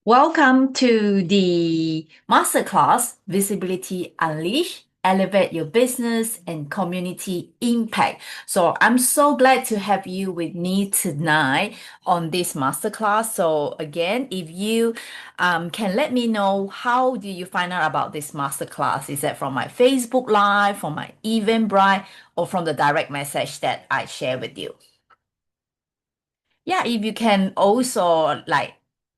Welcome to the MasterClass Visibility Unleash, Elevate Your Business and Community Impact. So I'm so glad to have you with me tonight on this MasterClass. So again, if you can let me know, how do you find out about this MasterClass? Is that from my Facebook Live, from my Eventbrite, or from the direct message that I share with you? Yeah, if you can also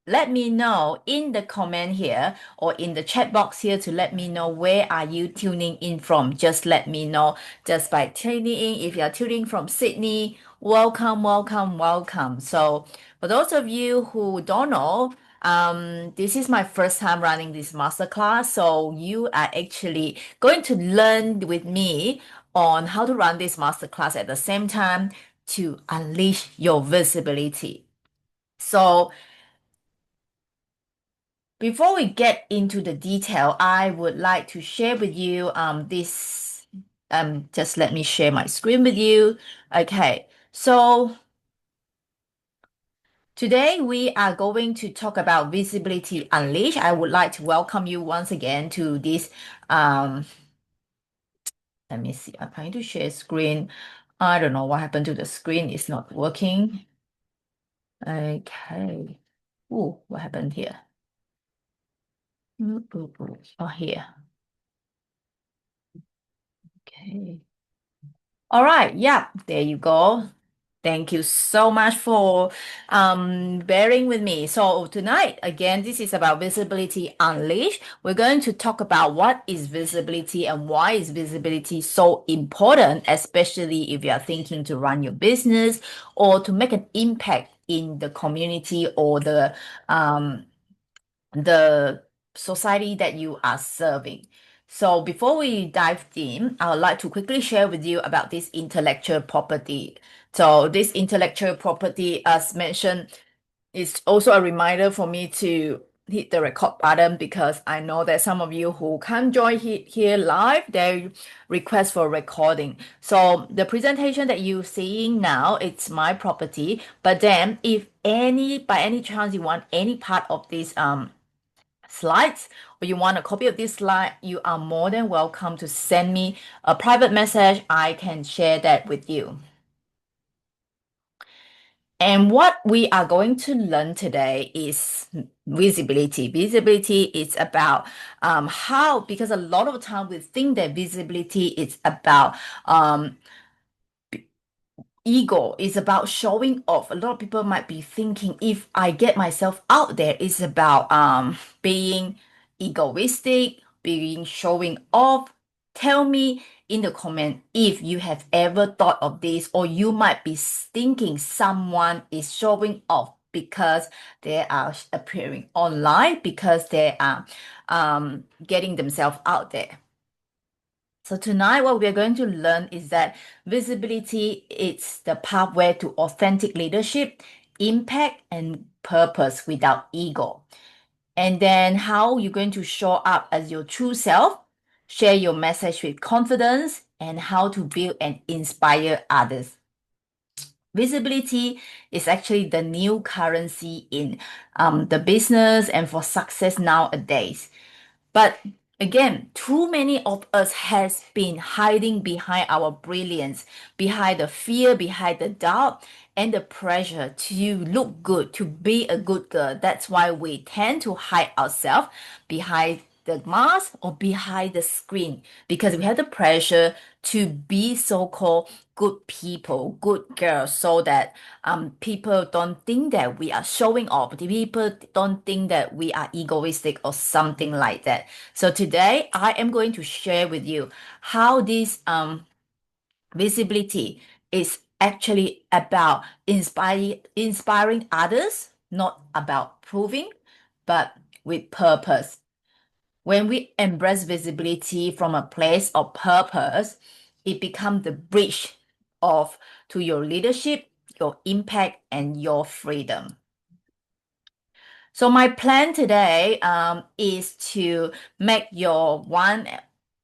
let me know in the comment here or in the chat box here to let me know where are you tuning in from. Just let me know just by tuning in. If you're tuning from Sydney, welcome, welcome, welcome. So for those of you who don't know, this is my first time running this masterclass. So you are actually going to learn with me on how to run this masterclass at the same time to unleash your visibility. So before we get into the detail, I would like to share with you this just let me share my screen with you. Okay. So today we are going to talk about Visibility Unleash. I would like to welcome you once again to this let me see. I'm trying to share screen. I don't know what happened to the screen. It's not working. Okay. Ooh, what happened here? Oh, here. Okay. All right. Yeah, there you go. Thank you so much for bearing with me. So tonight, again, this is about Visibility Unleashed. We're going to talk about what is visibility and why is visibility so important, especially if you are thinking to run your business or to make an impact in the community or the society that you are serving. So before we dive in, I would like to quickly share with you about this intellectual property. So this intellectual property, as mentioned, is also a reminder for me to hit the record button because I know that some of you who can't join here live, they request for recording. So the presentation that you're seeing now, it's my property. But then if by any chance you want any part of this slides or you want a copy of this slide, you are more than welcome to send me a private message. I can share that with you. And what we are going to learn today is visibility. Visibility is about how, because a lot of time we think that visibility is about ego, is about showing off. A lot of people might be thinking if I get myself out there, it's about being egoistic, being showing off. Tell me in the comment if you have ever thought of this, or you might be thinking someone is showing off because they are appearing online, because they are getting themselves out there. So tonight, what we're going to learn is that visibility is the pathway to authentic leadership, impact, and purpose without ego. And then how you're going to show up as your true self, share your message with confidence, and how to build and inspire others. Visibility is actually the new currency in the business and for success nowadays. But again, too many of us has been hiding behind our brilliance, behind the fear, behind the doubt, and the pressure to look good, to be a good girl. That's why we tend to hide ourselves behind the mask or behind the screen because we have the pressure to be so-called good people, good girls, so that people don't think that we are showing off. The people don't think that we are egoistic or something like that. So today I am going to share with you how this visibility is actually about inspiring others, not about proving, but with purpose. When we embrace visibility from a place of purpose, it becomes the bridge of to your leadership, your impact, and your freedom. So my plan today is to make your 1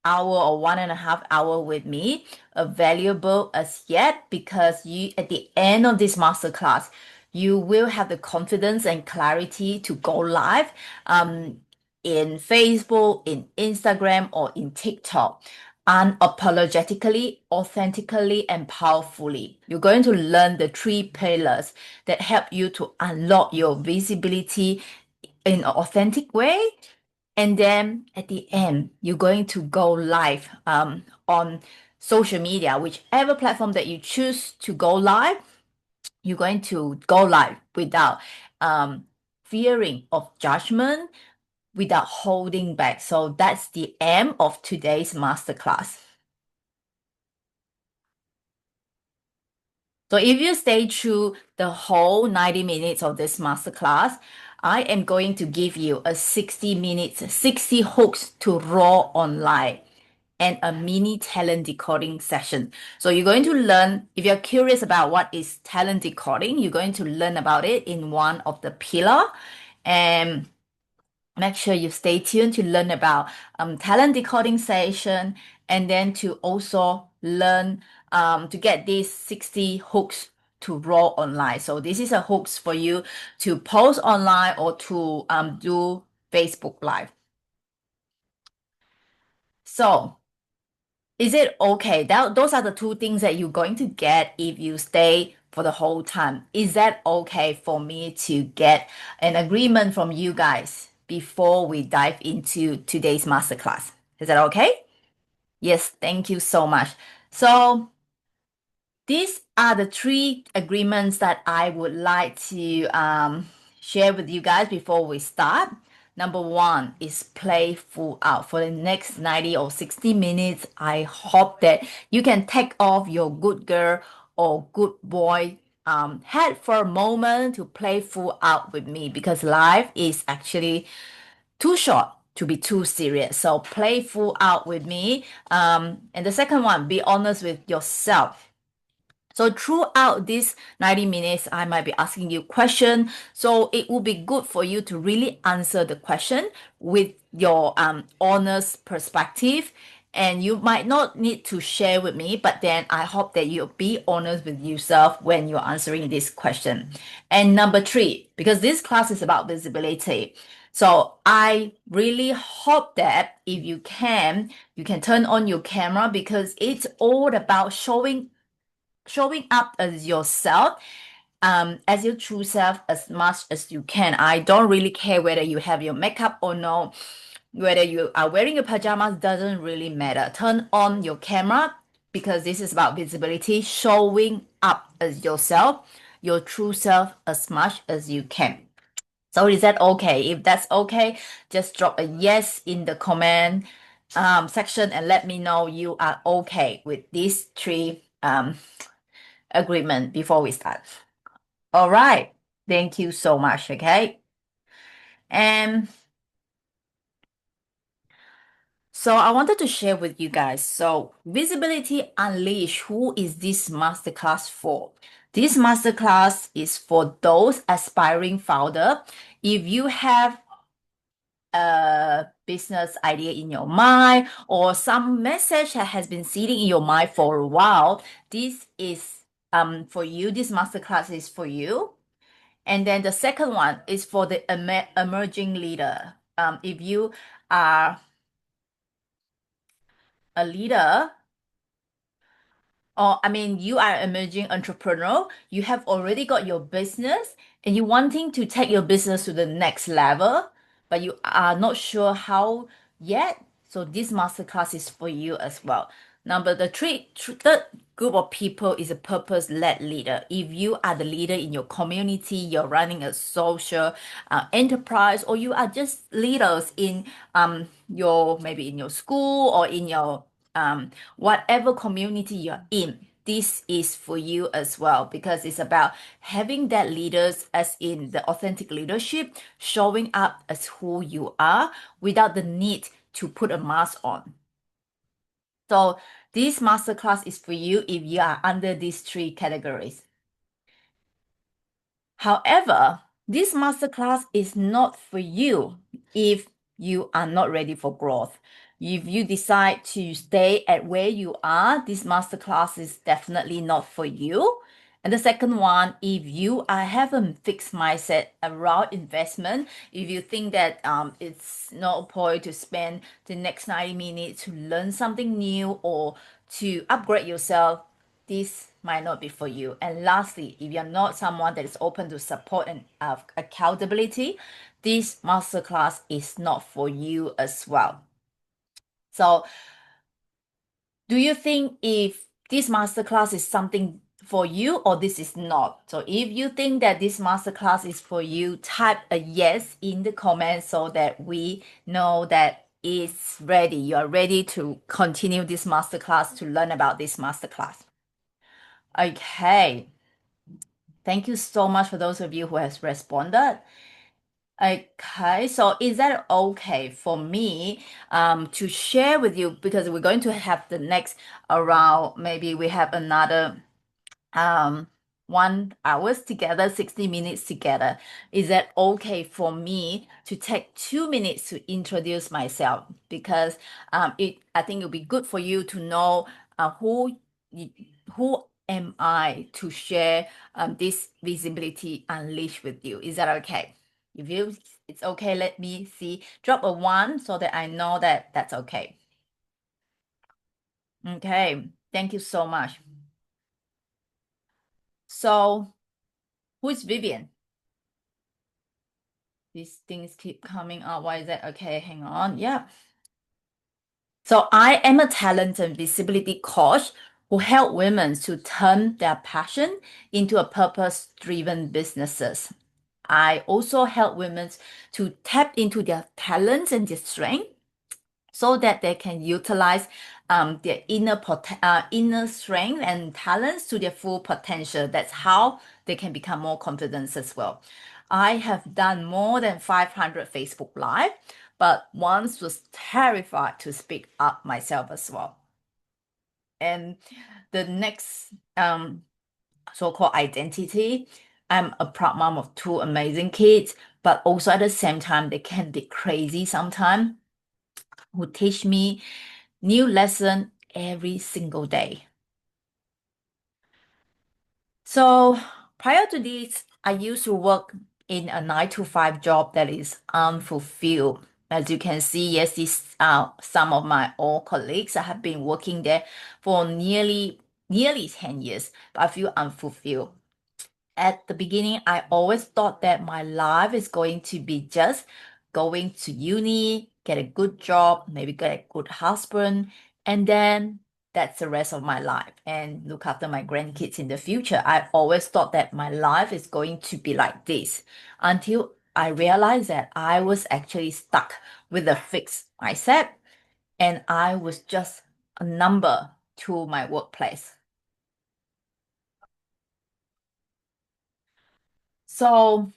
hour or 1.5 hour with me valuable as yet, because you at the end of this masterclass, you will have the confidence and clarity to go live in Facebook, in Instagram, or in TikTok unapologetically, authentically, and powerfully. You're going to learn the three pillars that help you to unlock your visibility in an authentic way. And then at the end, you're going to go live on social media, whichever platform that you choose to go live, you're going to go live without fearing of judgment, without holding back. So that's the aim of today's masterclass. So if you stay through the whole 90 minutes of this masterclass, I am going to give you a 60 minutes, 60 hooks to raw online and a mini talent decoding session. So you're going to learn, if you're curious about what is talent decoding, you're going to learn about it in one of the pillar. And make sure you stay tuned to learn about talent decoding session, and then to also learn to get these 60 hooks to raw online. So this is a hooks for you to post online or to do Facebook Live. So is it okay? Those are the two things that you're going to get if you stay for the whole time. Is that okay for me to get an agreement from you guys before we dive into today's masterclass? Is that okay? Yes, thank you so much. So these are the three agreements that I would like to share with you guys before we start. Number one is play full out for the next 90 or 60 minutes. I hope that you can take off your good girl or good boy hat for a moment to play full out with me, because life is actually too short to be too serious. So play full out with me. And the second one, be honest with yourself. So throughout these 90 minutes, I might be asking you question. So it will be good for you to really answer the question with your honest perspective. And you might not need to share with me, but then I hope that you'll be honest with yourself when you're answering this question. And number three, because this class is about visibility. So I really hope that if you can turn on your camera, because it's all about showing up as yourself, as your true self as much as you can. I don't really care whether you have your makeup or no, whether you are wearing your pajamas, doesn't really matter. Turn on your camera, because this is about visibility, showing up as yourself, your true self as much as you can. So is that okay? If that's okay, just drop a yes in the comment section and let me know you are okay with these three agreement before we start. All right. Thank you so much. Okay. And so I wanted to share with you guys. So Visibility Unleashed, who is this masterclass for? This masterclass is for those aspiring founder. If you have a business idea in your mind or some message that has been sitting in your mind for a while, this is for you. This masterclass is for you. And then the second one is for the emerging leader. If you are a leader, or you are an emerging entrepreneur, you have already got your business and you're wanting to take your business to the next level, but you are not sure how yet. So this masterclass is for you as well. Number the third group of people is a purpose-led leader. If you are the leader in your community, you're running a social enterprise, or you are just leaders in maybe in your school or in your whatever community you're in, this is for you as well, because it's about having that leaders as in the authentic leadership, showing up as who you are without the need to put a mask on. So this masterclass is for you if you are under these three categories. However, this masterclass is not for you if you are not ready for growth. If you decide to stay at where you are, this masterclass is definitely not for you. And the second one, if you have a fixed mindset around investment, if you think that it's no point to spend the next 90 minutes to learn something new or to upgrade yourself, this might not be for you. And lastly, if you're not someone that is open to support and accountability, this masterclass is not for you as well. So do you think if this masterclass is something for you or this is not? So if you think that this masterclass is for you, type a yes in the comments so that we know that it's ready. You are ready to continue this masterclass, to learn about this masterclass. Okay. Thank you so much for those of you who has responded. Okay, so is that okay for me to share with you, because we're going to have the next around, maybe we have another 1 hours together, 60 minutes together. Is that okay for me to take 2 minutes to introduce myself? Because I think it'll be good for you to know you, who am I to share this visibility unleashed with you. Is that okay? If you it's okay, let me see. Drop a one so that I know that that's okay. Okay, thank you so much. So, who is Vivian? These things keep coming up. Why is that? Okay, hang on. Yeah. So I am a talent and visibility coach who help women to turn their passion into a purpose-driven businesses. I also help women to tap into their talents and their strength so that they can utilize their inner strength and talents to their full potential. That's how they can become more confident as well. I have done more than 500 Facebook Live, but once was terrified to speak up myself as well. And the next so-called identity, I'm a proud mom of two amazing kids, but also at the same time, they can be crazy sometimes, who teach me new lesson every single day. So prior to this, I used to work in a 9 to 5 job that is unfulfilled. As you can see, yes, these are some of my old colleagues. I have been working there for nearly 10 years, but I feel unfulfilled. At the beginning, I always thought that my life is going to be just going to uni, get a good job, maybe get a good husband, and then that's the rest of my life and look after my grandkids in the future. I always thought that my life is going to be like this until I realized that I was actually stuck with a fixed mindset and I was just a number to my workplace. So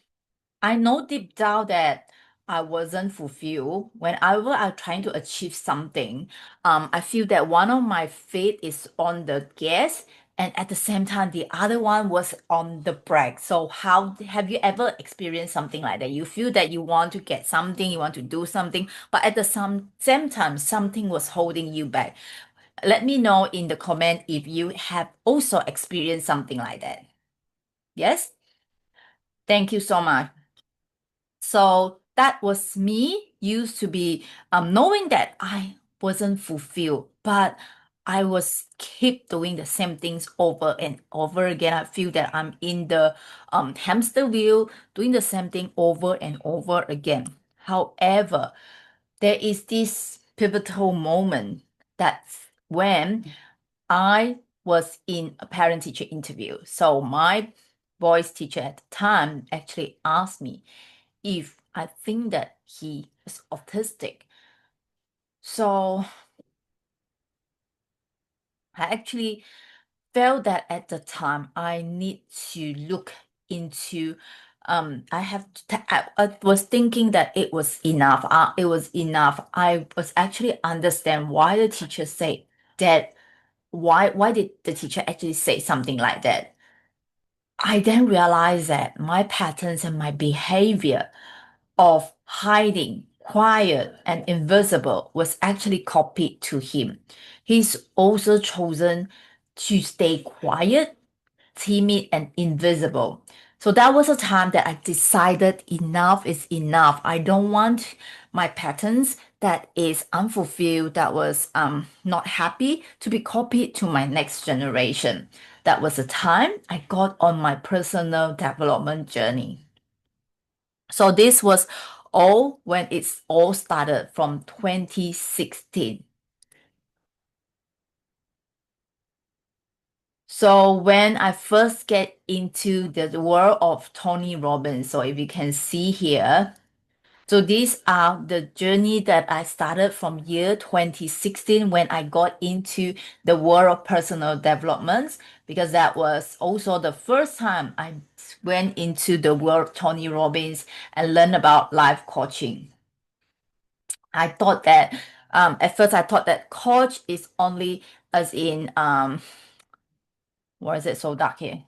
I know deep down that I wasn't fulfilled. Whenever I'm trying to achieve something, I feel that one of my feet is on the gas, and at the same time, the other one was on the brake. So, how have you ever experienced something like that? You feel that you want to get something, you want to do something, but at the same time, something was holding you back. Let me know in the comment if you have also experienced something like that. Yes? Thank you so much. So that was me used to be knowing that I wasn't fulfilled, but I was keep doing the same things over and over again. I feel that I'm in the hamster wheel, doing the same thing over and over again. However, there is this pivotal moment that's when I was in a parent-teacher interview. So my voice teacher at the time actually asked me if I think that he is autistic. So I actually felt that at the time I need to look into I was thinking that it was enough. It was enough. I was actually understand why the teacher said that. Why did the teacher actually say something like that? I then realized that my patterns and my behavior of hiding, quiet, and invisible was actually copied to him. He's also chosen to stay quiet, timid, and invisible. So that was a time that I decided enough is enough. I don't want my patterns that is unfulfilled, that was not happy to be copied to my next generation. That was the time I got on my personal development journey. So this was all when it's all started from 2016. So when I first get into the world of Tony Robbins, so if you can see here, so these are the journey that I started from year 2016 when I got into the world of personal development, because that was also the first time I went into the world of Tony Robbins and learned about life coaching. I thought that at first I thought that coach is only as in what is it so dark here?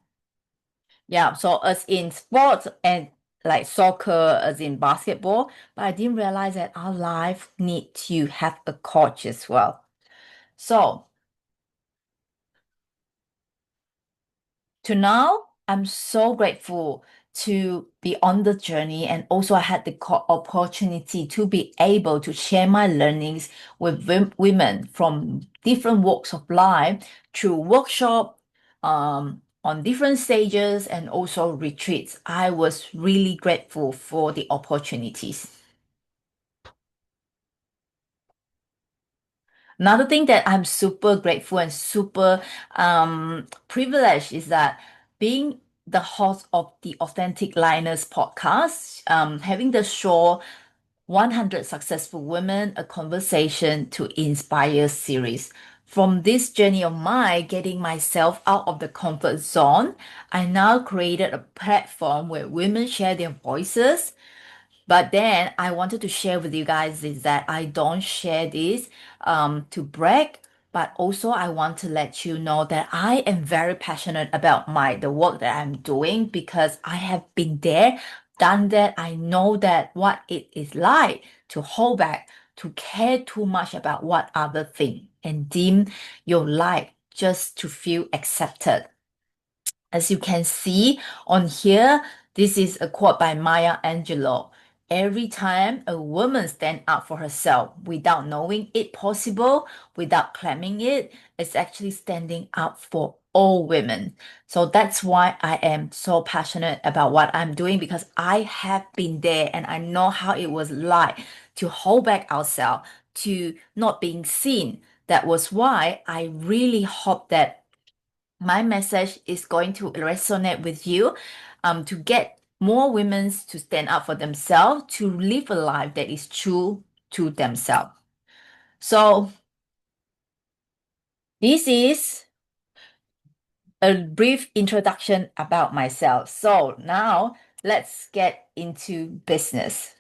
Yeah, so as in sports and like soccer, as in basketball, but I didn't realize that our life need to have a coach as well. So to now, I'm so grateful to be on the journey, and also I had the opportunity to be able to share my learnings with women from different walks of life through workshop, on different stages, and also retreats. I was really grateful for the opportunities. Another thing that I'm super grateful and super privileged is that being the host of the Authentic Liners podcast, having the show 100 Successful Women, a Conversation to Inspire series. From this journey of mine, getting myself out of the comfort zone, I now created a platform where women share their voices, but then I wanted to share with you guys is that I don't share this to brag, but also I want to let you know that I am very passionate about the work that I'm doing, because I have been there, done that. I know that what it is like to hold back, to care too much about what other think, and dim your light just to feel accepted. As you can see on here, this is a quote by Maya Angelou. Every time a woman stands up for herself without knowing it possible, without claiming it, it's actually standing up for all women. So that's why I am so passionate about what I'm doing, because I have been there and I know how it was like to hold back ourselves, to not being seen. That was why I really hope that my message is going to resonate with you, to get more women to stand up for themselves, to live a life that is true to themselves. So this is a brief introduction about myself. So now let's get into business.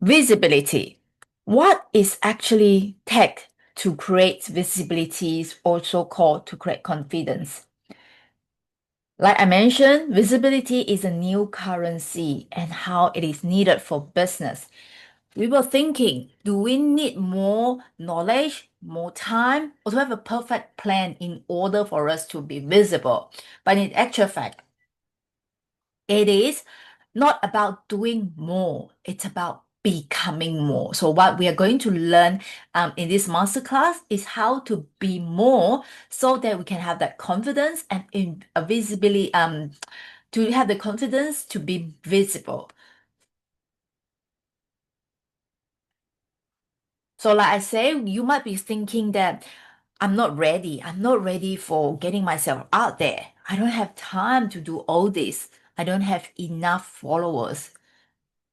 Visibility. What is actually tech to create visibility is also called to create confidence. Like I mentioned, visibility is a new currency and how it is needed for business. We were thinking, do we need more knowledge, more time, or to have a perfect plan in order for us to be visible? But in actual fact, it is not about doing more, it's about becoming more. So what we are going to learn in this masterclass is how to be more, so that we can have that confidence and visibility, to have the confidence to be visible. So like I say, you might be thinking that I'm not ready. I'm not ready for getting myself out there. I don't have time to do all this. I don't have enough followers.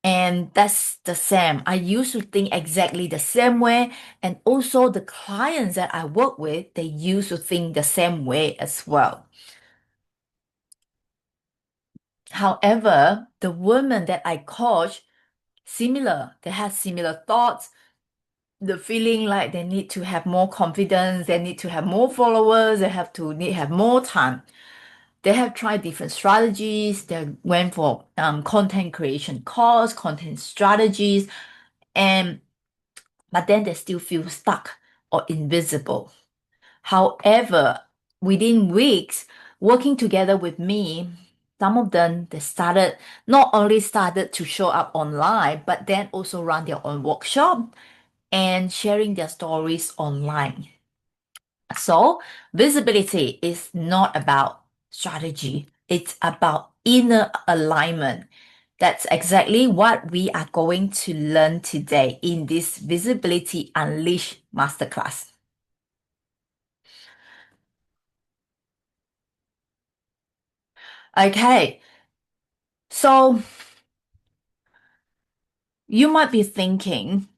And that's the same. I used to think exactly the same way. And also the clients that I work with, they used to think the same way as well. However, the women that I coach, similar, they have similar thoughts, the feeling like they need to have more confidence, they need to have more followers, they have more time. They have tried different strategies. They went for content creation course, content strategies, and but then they still feel stuck or invisible. However, within weeks, working together with me, some of them they started not only started to show up online, but then also run their own workshop and sharing their stories online. So visibility is not about strategy, it's about inner alignment. That's exactly what we are going to learn today in this Visibility Unleashed Masterclass. Okay, so you might be thinking,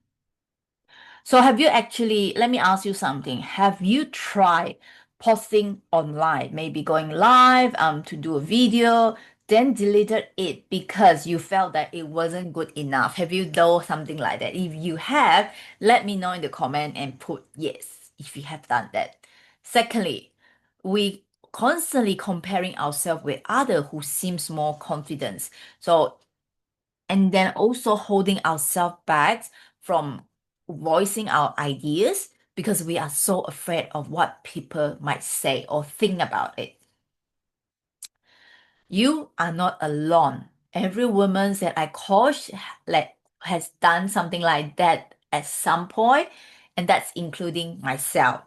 so have you actually, let me ask you something. Have you tried posting online, maybe going live to do a video, then deleted it because you felt that it wasn't good enough? Have you done something like that? If you have, let me know in the comment and put yes if you have done that. Secondly, we constantly comparing ourselves with other who seems more confident. So and then also holding ourselves back from voicing our ideas because we are so afraid of what people might say or think about it. You are not alone. Every woman that I coach like has done something like that at some point, and that's including myself.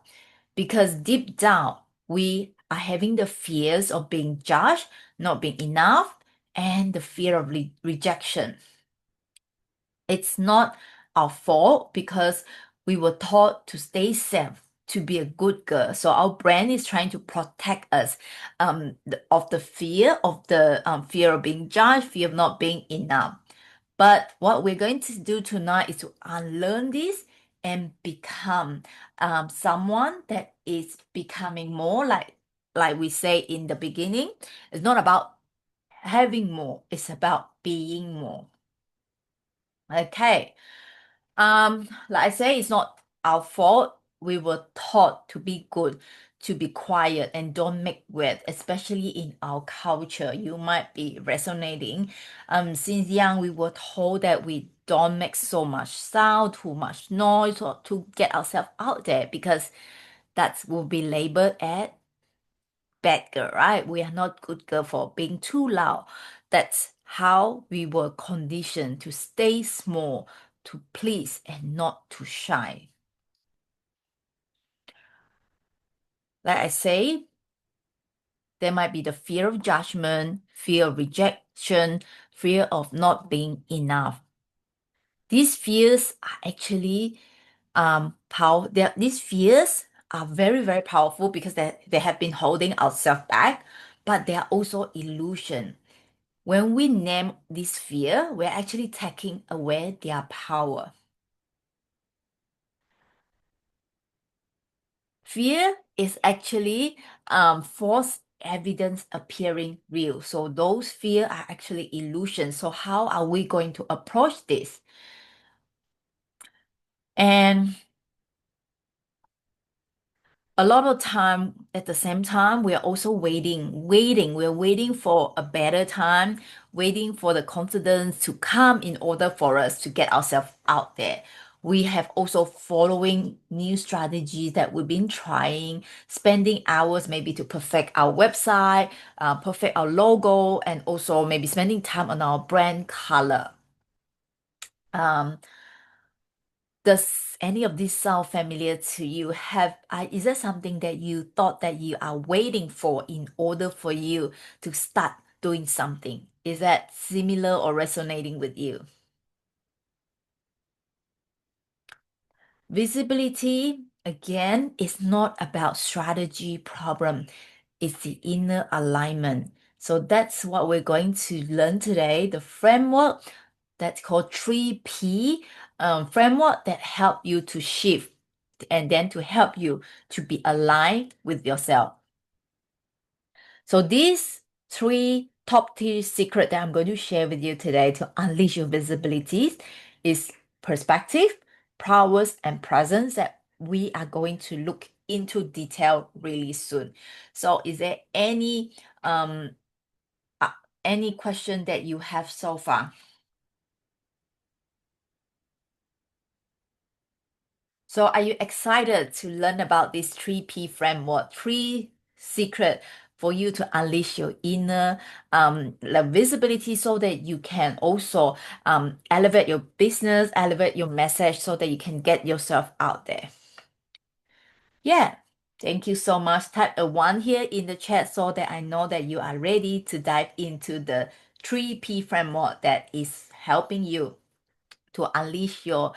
Because deep down, we are having the fears of being judged, not being enough, and the fear of rejection. It's not our fault because we were taught to stay safe, to be a good girl. So our brain is trying to protect us of the fear of being judged, fear of not being enough. But what we're going to do tonight is to unlearn this and become someone that is becoming more like we say in the beginning. It's not about having more, it's about being more. Okay. Like I say, it's not our fault. We were taught to be good, to be quiet, and don't make waves, especially in our culture. You might be resonating. Since young, we were told that we don't make so much sound, too much noise, or to get ourselves out there because that will be labeled as bad girl, right? We are not good girl for being too loud. That's how we were conditioned to stay small, to please, and not to shine. Like I say, there might be the fear of judgment, fear of rejection, fear of not being enough. These fears are actually these fears are very, very powerful because they have been holding ourselves back, but they are also illusion. When we name this fear, we're actually taking away their power. Fear is actually false evidence appearing real. So those fear are actually illusions. So how are we going to approach this? And a lot of time at the same time we are also we're waiting for a better time, waiting for the confidence to come in order for us to get ourselves out there. We have also following new strategies that we've been trying, spending hours maybe to perfect our website, perfect our logo, and also maybe spending time on our brand color. um, does any of this sound familiar to you? Is there something that you thought that you are waiting for in order for you to start doing something? Is that similar or resonating with you? Visibility, again, is not about strategy problem. It's the inner alignment. So that's what we're going to learn today. The framework that's called 3P framework that help you to shift and then to help you to be aligned with yourself. So these three top tier secret that I'm going to share with you today to unleash your visibilities is perspective, prowess, and presence that we are going to look into detail really soon. So is there um uh, any question that you have so far? So are you excited to learn about this 3P framework, three secret for you to unleash your inner like visibility so that you can also elevate your business, elevate your message so that you can get yourself out there. Yeah. Thank you so much. Type a one here in the chat so that I know that you are ready to dive into the 3P framework that is helping you to unleash your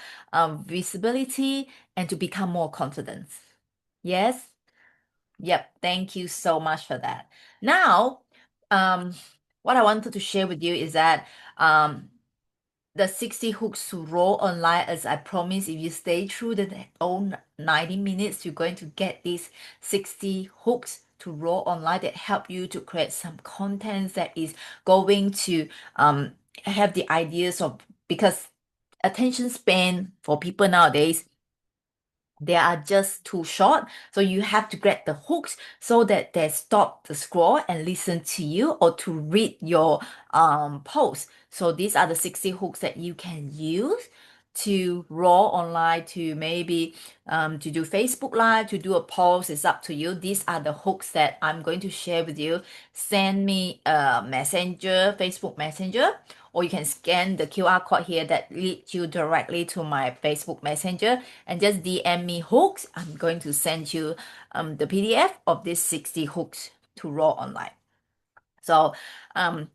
visibility and to become more confident. Yes? Yep. Thank you so much for that. Now, um, what I wanted to share with you is that the 60 hooks to roll online, as I promised, if you stay through the whole 90 minutes, you're going to get these 60 hooks to roll online that help you to create some content that is going to have the ideas of, because attention span for people nowadays, they are just too short. So you have to get the hooks so that they stop the scroll and listen to you or to read your post. So these are the 60 hooks that you can use to roll online, to maybe to do Facebook Live, to do a post. It's up to you. These are the hooks that I'm going to share with you. Send me a messenger, Facebook Messenger, or you can scan the QR code here that leads you directly to my Facebook Messenger and just DM me hooks. I'm going to send you the PDF of these 60 hooks to roll online. So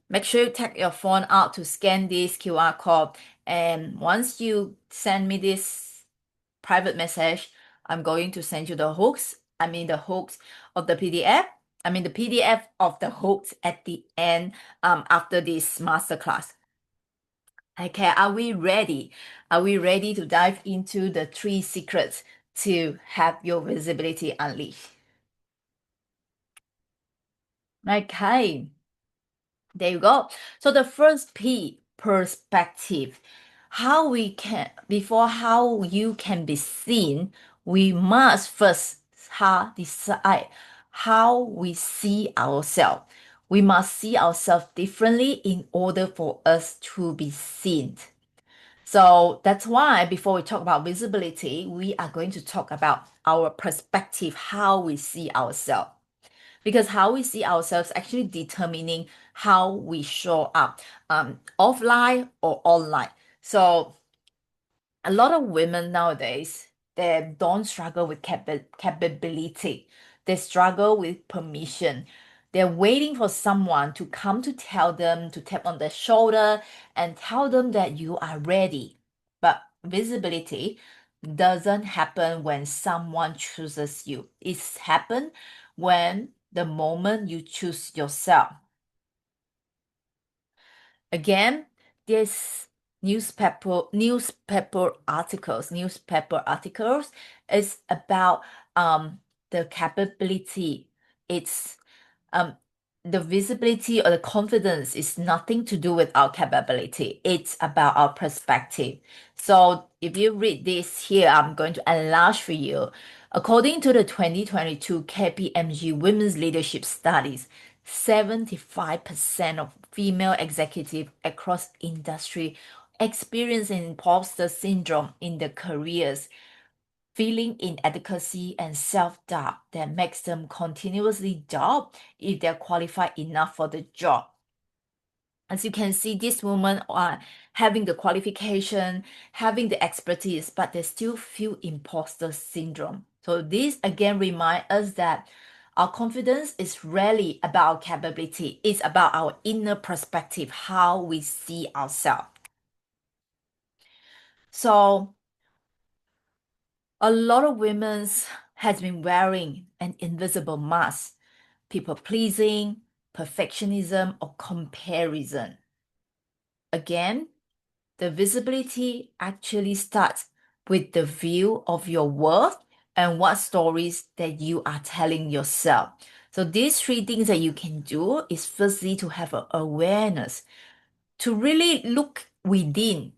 make sure you take your phone out to scan this QR code. And once you send me this private message, I'm going to send you the hooks. I mean the hooks of the PDF. I mean the PDF of the hooks at the end after this masterclass. Okay, are we ready? Are we ready to dive into the 3 secrets to have your visibility unleashed? Okay, there you go. So the first P, perspective. Before how you can be seen, we must first decide how we see ourselves. We must see ourselves differently in order for us to be seen. So that's why before we talk about visibility, we are going to talk about our perspective, how we see ourselves. Because how we see ourselves actually determining how we show up offline or online. So a lot of women nowadays, they don't struggle with capability. They struggle with permission. They're waiting for someone to come to tell them, to tap on their shoulder and tell them that you are ready. But visibility doesn't happen when someone chooses you. It's happen when the moment you choose yourself. Again, this newspaper articles is about the capability. It's um the visibility or the confidence is nothing to do with our capability. It's about our perspective. So if you read this here, I'm going to enlarge for you. According to the 2022 KPMG Women's Leadership Studies, 75% of female executives across industry experience imposter syndrome in their careers, feeling inadequacy and self-doubt that makes them continuously doubt if they're qualified enough for the job. As you can see, these women are having the qualification, having the expertise, but they still feel imposter syndrome. So this again reminds us that our confidence is rarely about capability. It's about our inner perspective, how we see ourselves. So a lot of women has been wearing an invisible mask, people pleasing, perfectionism, or comparison. Again, the visibility actually starts with the view of your worth and what stories that you are telling yourself. So these 3 things that you can do is firstly to have an awareness, to really look within.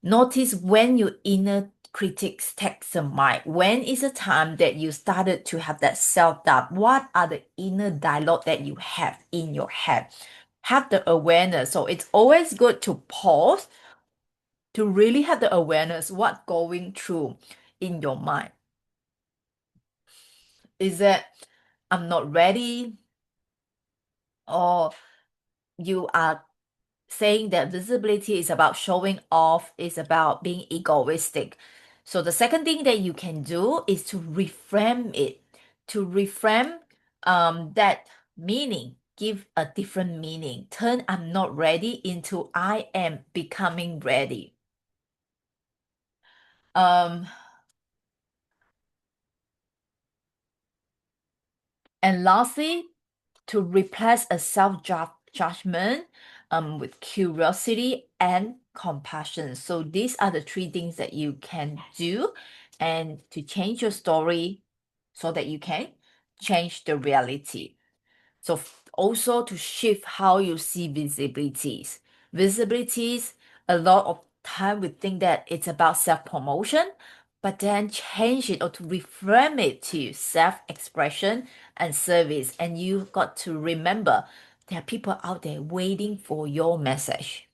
Notice when your inner critics takes the mic. When is the time that you started to have that self-doubt? What are the inner dialogue that you have in your head? Have the awareness. So it's always good to pause to really have the awareness what's going through in your mind. Is it I'm not ready? or you are saying that visibility is about showing off, is about being egoistic. So the second thing that you can do is to reframe it, to reframe that meaning, give a different meaning. Turn I'm not ready into I am becoming ready. Um, and lastly, to replace a self-judgment with curiosity and compassion. So these are the three things that you can do and to change your story so that you can change the reality. So also to shift how you see visibilities. Visibilities, a lot of time we think that it's about self-promotion, but then change it or to reframe it to self-expression and service. And you've got to remember there are people out there waiting for your message.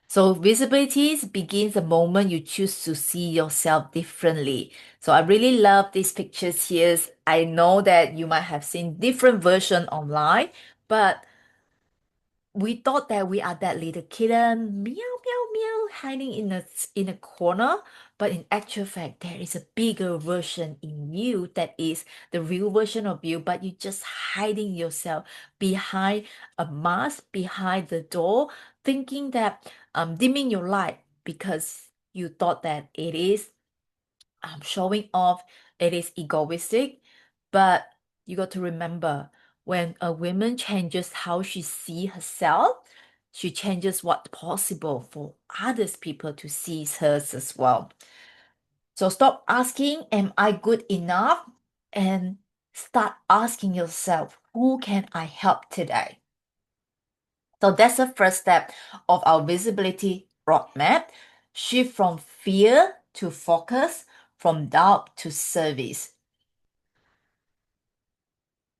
So visibility begins the moment you choose to see yourself differently. So I really love these pictures here. I know that you might have seen different version online, but we thought that we are that little kitten, meow, meow, meow, hiding in a corner. But in actual fact, there is a bigger version in you that is the real version of you, but you're just hiding yourself behind a mask, behind the door, thinking that dimming your light because you thought that it is showing off, it is egoistic, but you got to remember when a woman changes how she see herself, she changes what's possible for others people to see hers as well. So stop asking, am I good enough? And start asking yourself, who can I help today? So that's the first step of our visibility roadmap. Shift from fear to focus, from doubt to service.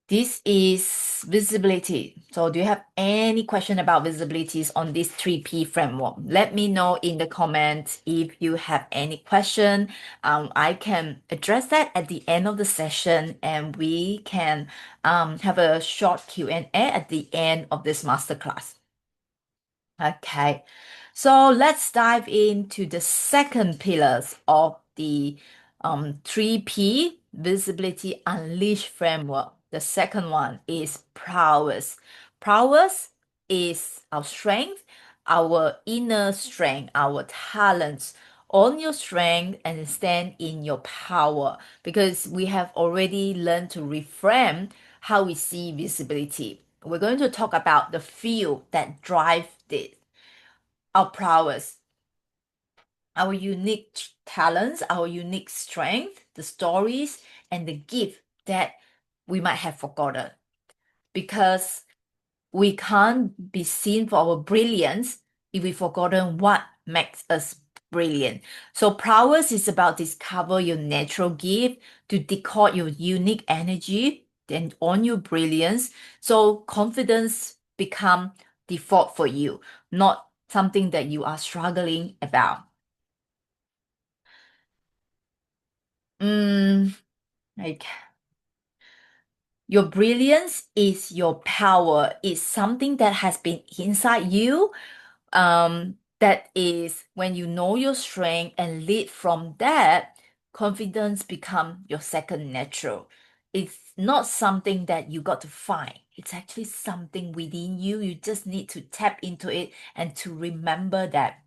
This is visibility. So do you have any question about visibilities on this 3P framework? Let me know in the comments if you have any question. I can address that at the end of the session and we can have a short Q&A at the end of this masterclass. Okay, so let's dive into the second pillars of the 3P Visibility Unleashed framework. The second one is prowess. Prowess is our strength, our inner strength, our talents. Own your strength and stand in your power because we have already learned to reframe how we see visibility. We're going to talk about the field that drive this, our prowess, our unique talents, our unique strength, the stories, and the gift that we might have forgotten. Because we can't be seen for our brilliance if we've forgotten what makes us brilliant. So prowess is about discover your natural gift, to decode your unique energy, then on your brilliance. So confidence become default for you, not something that you are struggling about. Mm, like your brilliance is your power, is something that has been inside you. That is when you know your strength and lead from that, confidence become your second natural. It's not something that you got to find. It's actually something within you. You just need to tap into it and to remember that.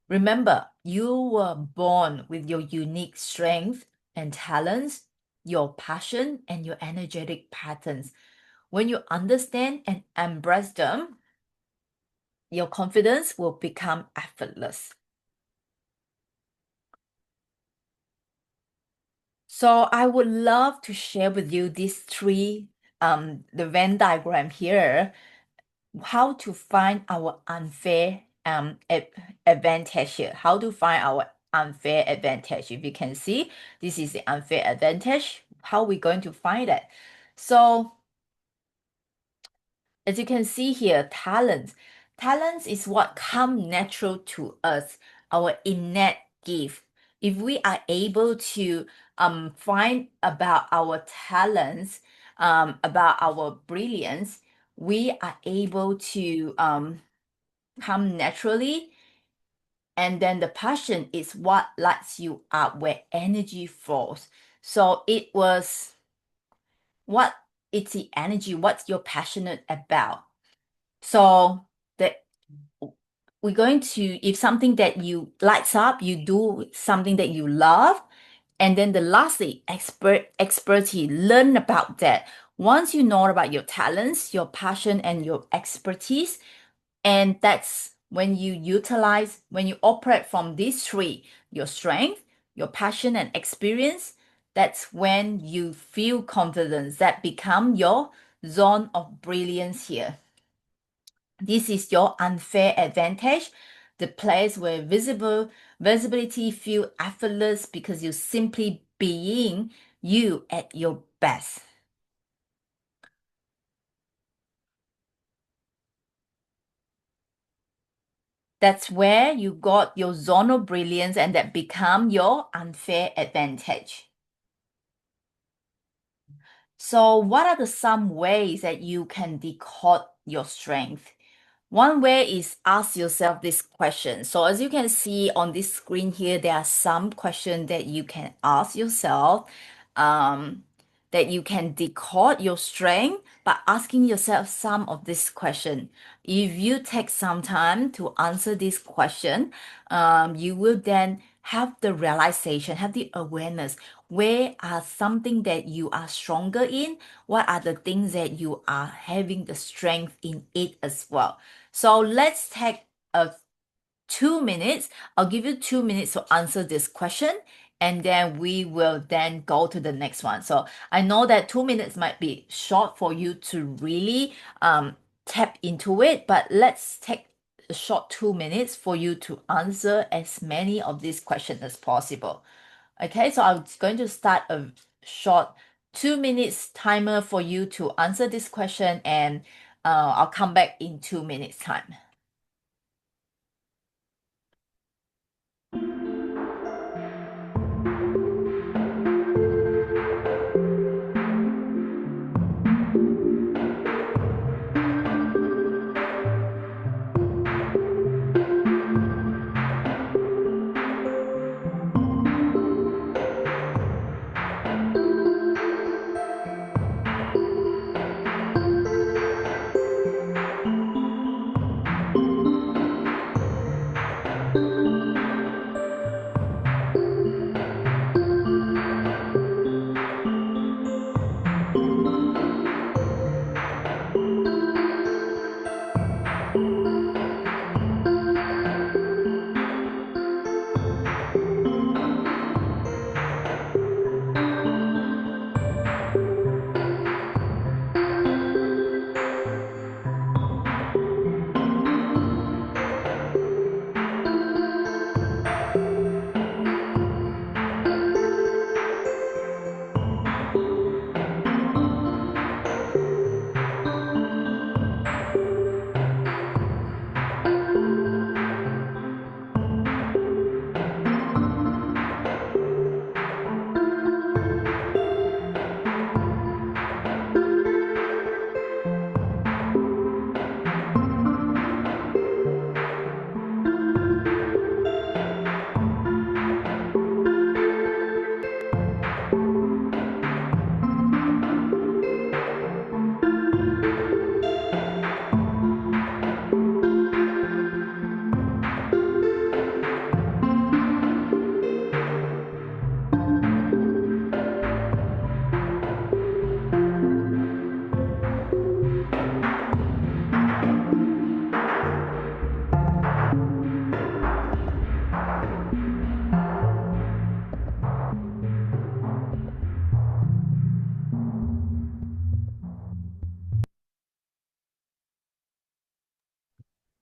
Remember, you were born with your unique strength and talents, your passion and your energetic patterns. When you understand and embrace them, your confidence will become effortless. So I would love to share with you these three, the Venn diagram here, how to find our unfair advantage here. How to find our unfair advantage. If you can see, this is the unfair advantage. How are we going to find it? So as you can see here, talents. Talents is what come natural to us, our innate gift. If we are able to find about our talents, about our brilliance, we are able to come naturally. And then the passion is what lights you up where energy flows. So it was what it's the energy, what you're passionate about. So that we're going to, if something that you lights up, you do something that you love. And then the lastly, expertise, learn about that. Once you know about your talents, your passion, and your expertise, and that's when you utilize, when you operate from these three, your strength, your passion, and experience, that's when you feel confidence that become your zone of brilliance here. This is your unfair advantage, the place where visibility feel effortless because you simply being you at your best. That's where you got your zone of brilliance and that become your unfair advantage. So what are the some ways that you can decode your strength? One way is ask yourself this question. So as you can see on this screen here, there are some questions that you can ask yourself, um, that you can decode your strength by asking yourself some of this question. If you take some time to answer this question, you will then have the realization, have the awareness. Where are something that you are stronger in? What are the things that you are having the strength in it as well? So let's take a 2 minutes. I'll give you 2 minutes to answer this question, and then we will then go to the next one. So I know that 2 minutes might be short for you to really tap into it, but let's take a short 2 minutes for you to answer as many of these questions as possible. Okay, so I'm going to start a short 2 minutes timer for you to answer this question, and I'll come back in 2 minutes time.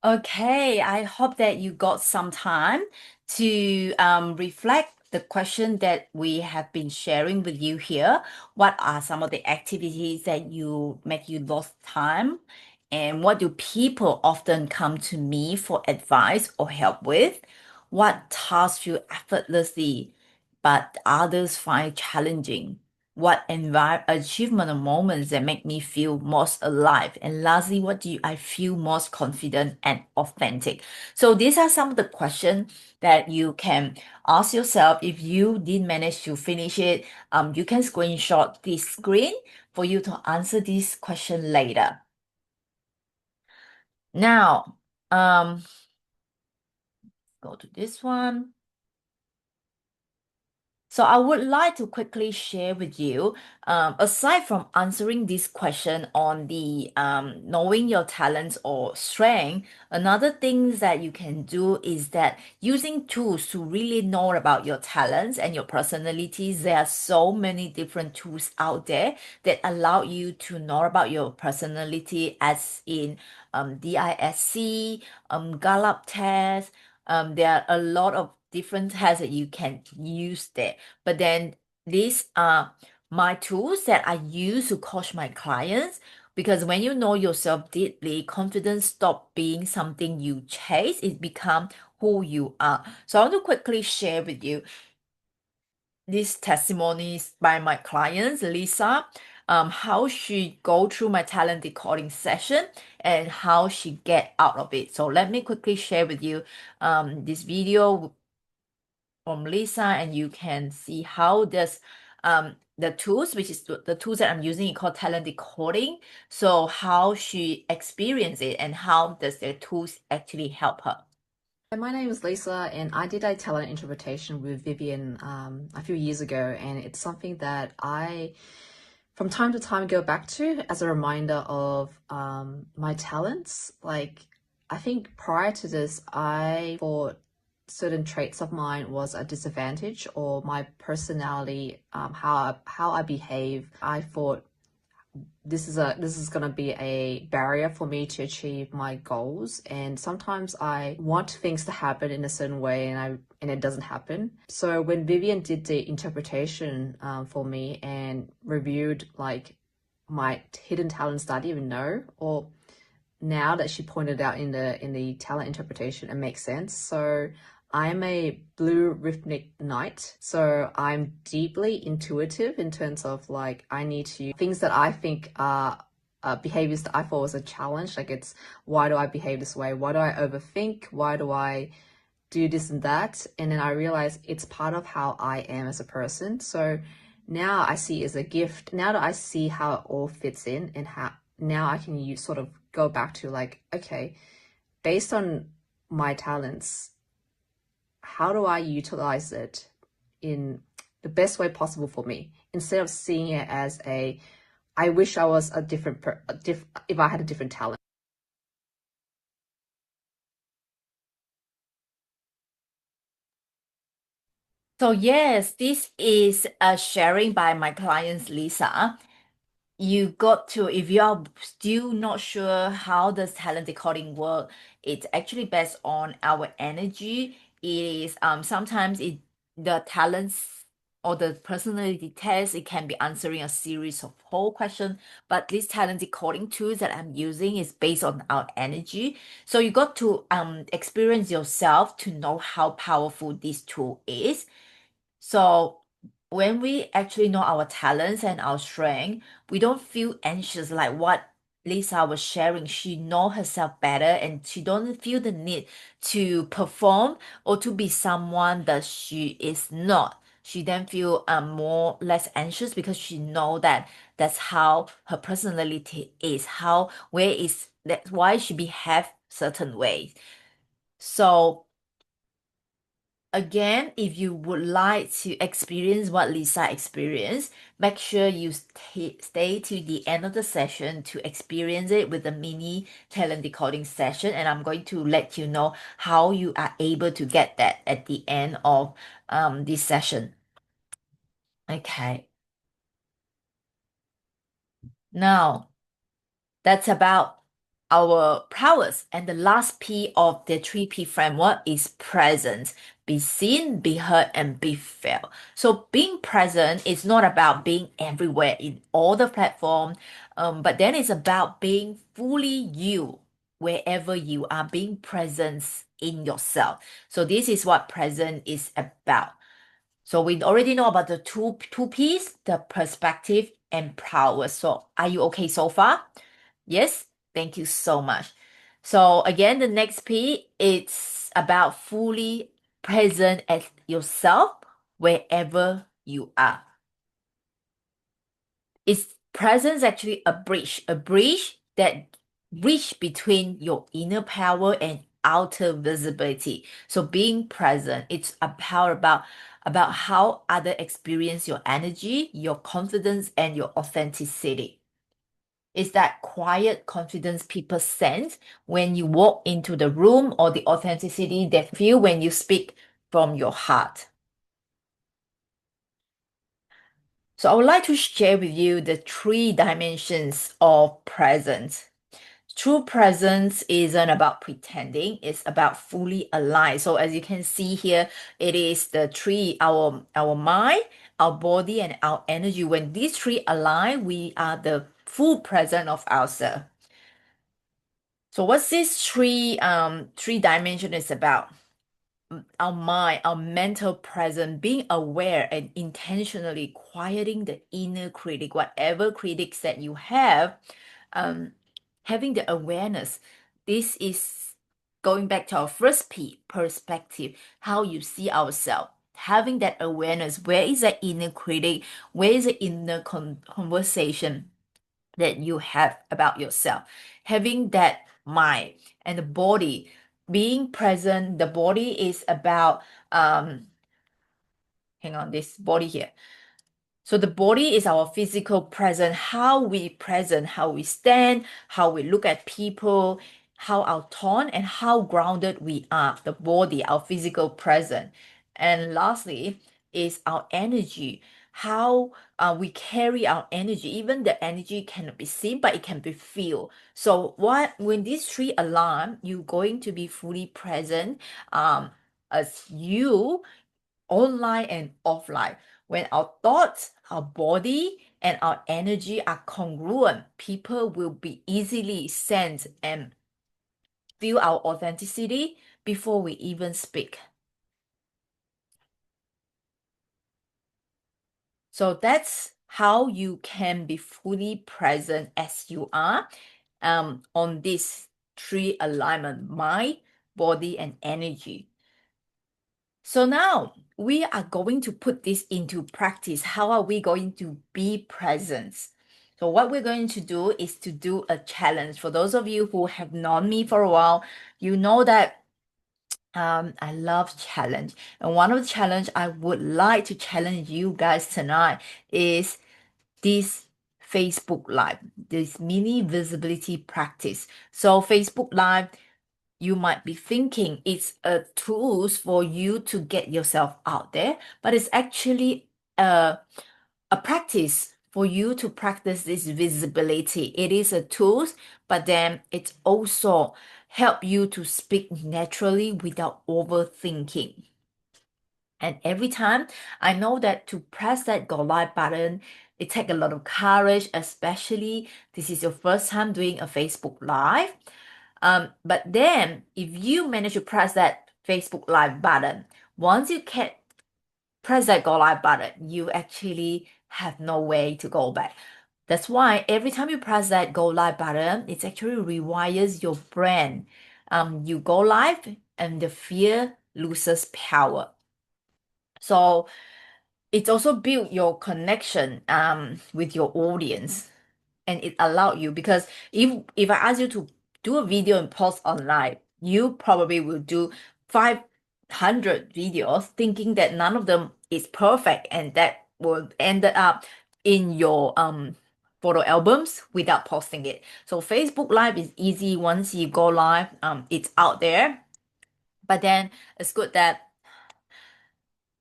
Okay, I hope that you got some time to reflect the question that we have been sharing with you here. What are some of the activities that you make you lost time? And what do people often come to me for advice or help with? What tasks you effortlessly, but others find challenging? what achievement or moments that make me feel most alive? And lastly, what do I feel most confident and authentic? So these are some of the questions that you can ask yourself. If you did manage to finish it, you can screenshot this screen for you to answer this question later. Now, go to this one. So I would like to quickly share with you, aside from answering this question on the knowing your talents or strength, another thing that you can do is that using tools to really know about your talents and your personalities. There are so many different tools out there that allow you to know about your personality, as in DISC, Gallup test. There are a lot of different tests that you can use there. But then these are my tools that I use to coach my clients, because when you know yourself deeply, confidence stop being something you chase, it become who you are. So I want to quickly share with you these testimonies by my clients, Lisa, how she go through my talent decoding session and how she get out of it. So let me quickly share with you this video from Lisa, and you can see how does the tools, which is the tools that I'm using, called talent decoding. So how she experienced it and how does the tools actually help her. My name is Lisa, and I did a talent interpretation with Vivian a few years ago, and it's something that I, from time to time, go back to as a reminder of my talents. Like, I think prior to this, I thought certain traits of mine was a disadvantage, or my personality, how I behave. I thought this is going to be a barrier for me to achieve my goals, and sometimes I want things to happen in a certain way, and it doesn't happen. So when Vivian did the interpretation for me and reviewed like my hidden talents that I didn't even know, or now that she pointed out in the talent interpretation, it makes sense. So I'm a blue rhythmic knight. So I'm deeply intuitive in terms of like I need to things that I think are behaviors that I thought was a challenge. Like it's, why do I behave this way? Why do I overthink? Why do I do this and that? And then I realize it's part of how I am as a person. So now I see it as a gift. Now that I see how it all fits in, and how now I can use sort of go back to like, okay, based on my talents, how do I utilize it in the best way possible for me, instead of seeing it as a, I wish I was a different if I had a different talent. So yes, this is a sharing by my clients, Lisa. You got to, if you are still not sure how does talent decoding work, it's actually based on our energy. It is sometimes it the talents or the personality test, it can be answering a series of whole question, but this talent decoding tools that I'm using is based on our energy. So you got to experience yourself to know how powerful this tool is. So when we actually know our talents and our strength, we don't feel anxious like what Lisa was sharing. She know herself better and she don't feel the need to perform or to be someone that she is not. She then feel more less anxious because she know that that's how her personality is, how where is that's why she behave certain ways. So again, if you would like to experience what Lisa experienced, make sure you stay to the end of the session to experience it with the mini talent decoding session. And I'm going to let you know how you are able to get that at the end of this session. Okay. Now, that's about our powers. And the last P of the 3P framework is presence. Be seen, be heard, and be felt. So being present is not about being everywhere in all the platform, but then it's about being fully you wherever you are, being present in yourself. So this is what present is about. So we already know about the two P's, the perspective and power. So are you okay so far? Yes? Thank you so much. So again, the next P, it's about fully present as yourself wherever you are. Is presence actually a bridge that reach between your inner power and outer visibility. So being present, it's about how other experience your energy, your confidence, and your authenticity. It's that quiet confidence people sense when you walk into the room or the authenticity they feel when you speak from your heart. So I would like to share with you the three dimensions of presence. True presence isn't about pretending, it's about fully aligned. So as you can see here, it is the three, our mind, our body, and our energy. When these three align, we are the full presence of ourselves. So what's this three dimension is about? Our mind, our mental presence, being aware and intentionally quieting the inner critic, whatever critics that you have, um, having the awareness. This is going back to our first P, perspective, how you see ourselves. Having that awareness, where is that inner critic? Where is the inner conversation that you have about yourself? Having that mind and the body being present. The body is about hang on, this body here. So the body is our physical present, how we present, how we stand, how we look at people, how our tone and how grounded we are. The body, our physical present. And lastly is our energy, how we carry our energy. Even the energy cannot be seen, but it can be feel. So when these three align, you're going to be fully present as you online and offline. When our thoughts, our body, and our energy are congruent, people will be easily sense and feel our authenticity before we even speak. So that's how you can be fully present as you are on this three alignment, mind, body, and energy. So now we are going to put this into practice. How are we going to be present? So what we're going to do is to do a challenge. For those of you who have known me for a while, you know that I love challenge. And one of the challenge I would like to challenge you guys tonight is this Facebook Live, this mini visibility practice. So Facebook Live, you might be thinking it's a tools for you to get yourself out there, but it's actually a practice for you to practice this visibility. It is a tools, but then it's also help you to speak naturally without overthinking. And every time I know that to press that go live button, it takes a lot of courage, especially this is your first time doing a Facebook Live. But then if you manage to press that Facebook Live button, once you can press that go live button, you actually have no way to go back. That's why every time you press that go live button, it actually rewires your brain. You go live and the fear loses power. So it's also build your connection with your audience, and it allowed you, because if I ask you to do a video and post online, you probably will do 500 videos thinking that none of them is perfect, and that will end up in your photo albums without posting it. So Facebook Live is easy. Once you go live, it's out there. But then it's good that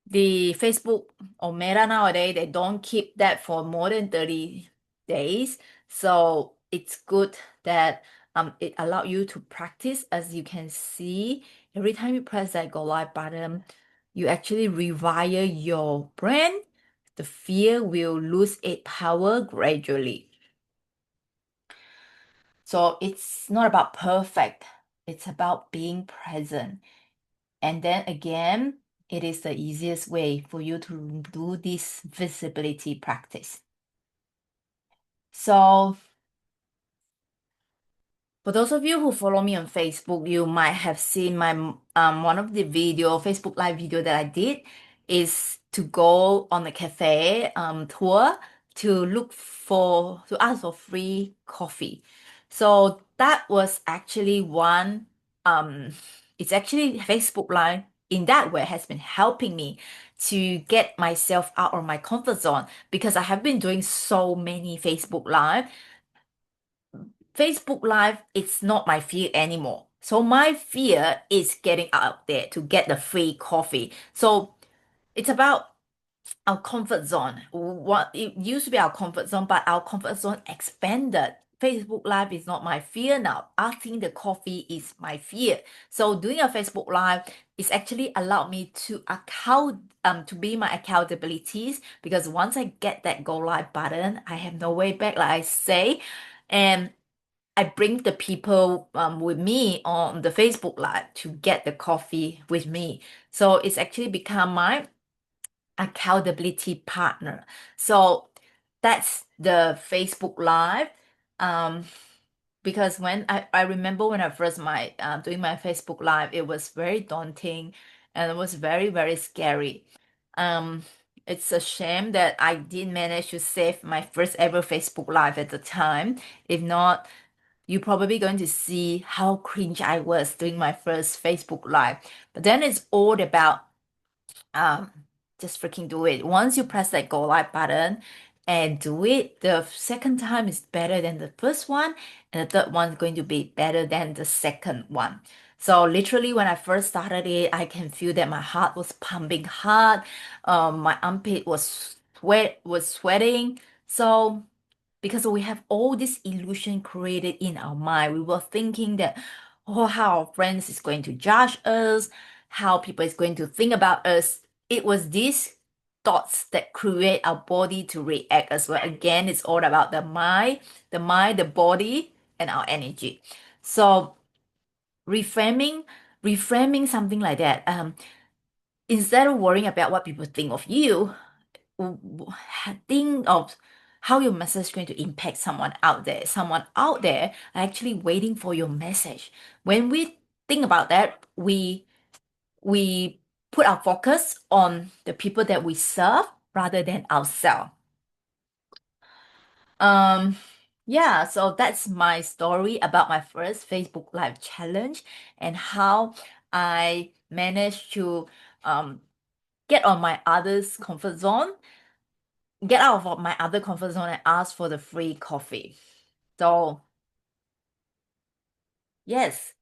the Facebook or Meta nowadays, they don't keep that for more than 30 days. So it's good that it allow you to practice. As you can see, every time you press that go live button, you actually rewire your brain. The fear will lose its power gradually. So it's not about perfect, it's about being present. And then again, it is the easiest way for you to do this visibility practice. So for those of you who follow me on Facebook, you might have seen my one of the Facebook live video that I did is to go on a cafe tour to ask for free coffee. So that was actually one it's actually Facebook Live in that way has been helping me to get myself out of my comfort zone because I have been doing so many Facebook Live. Facebook Live, it's not my fear anymore. So my fear is getting out there to get the free coffee. So it's about our comfort zone. What it used to be our comfort zone, but our comfort zone expanded. Facebook Live is not my fear now. Asking the coffee is my fear. So doing a Facebook Live is actually allowed me to be my accountabilities because once I get that go live button, I have no way back, like I say. And I bring the people with me on the Facebook Live to get the coffee with me. So it's actually become my accountability partner. So that's the Facebook Live. Um, because I remember when I first doing my Facebook Live, it was very daunting and it was very, very scary. Um, it's a shame that I didn't manage to save my first ever Facebook Live at the time. If not, you're probably going to see how cringe I was doing my first Facebook Live. But then it's all about um, just freaking do it. Once you press that go live button and do it, the second time is better than the first one, and the third one is going to be better than the second one. So literally, when I first started it, I can feel that my heart was pumping hard. My armpit was sweating. So because we have all this illusion created in our mind. We were thinking that, oh, how our friends is going to judge us, how people is going to think about us. It was these thoughts that create our body to react as well. Again, it's all about the body, and our energy. So reframing, reframing something like that. Instead of worrying about what people think of you, think of how your message is going to impact someone out there. Someone out there actually waiting for your message. When we think about that, we put our focus on the people that we serve rather than ourselves. Um, yeah, so that's my story about my first Facebook Live challenge and how I managed to get on my other's comfort zone get out of my other comfort zone and ask for the free coffee. So, yes,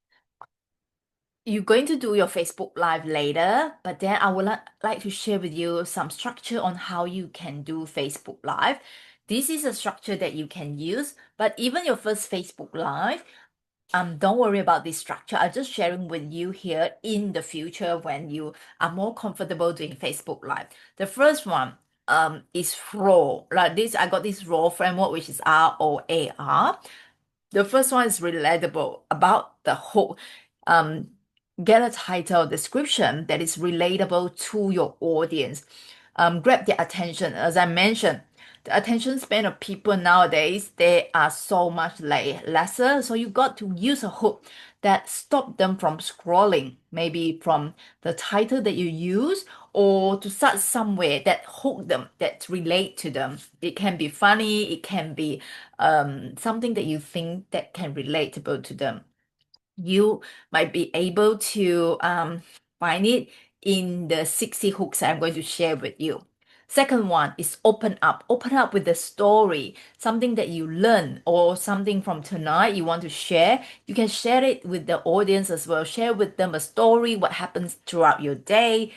you're going to do your Facebook Live later, but then I would like to share with you some structure on how you can do Facebook Live. This is a structure that you can use, but even your first Facebook Live, don't worry about this structure. I'm just sharing with you here in the future when you are more comfortable doing Facebook Live. The first one is raw. Like this, I got this raw framework, which is ROAR. The first one is relatable about the whole. Um, get a title description that is relatable to your audience. Grab their attention. As I mentioned, the attention span of people nowadays, they are so much lesser. So you got to use a hook that stop them from scrolling, maybe from the title that you use or to start somewhere that hook them, that relate to them. It can be funny, it can be something that you think that can relatable to them. You might be able to find it in the 60 hooks I'm going to share with you. Second one is open up. Open up with a story, something that you learn or something from tonight you want to share. You can share it with the audience as well. Share with them a story, what happens throughout your day.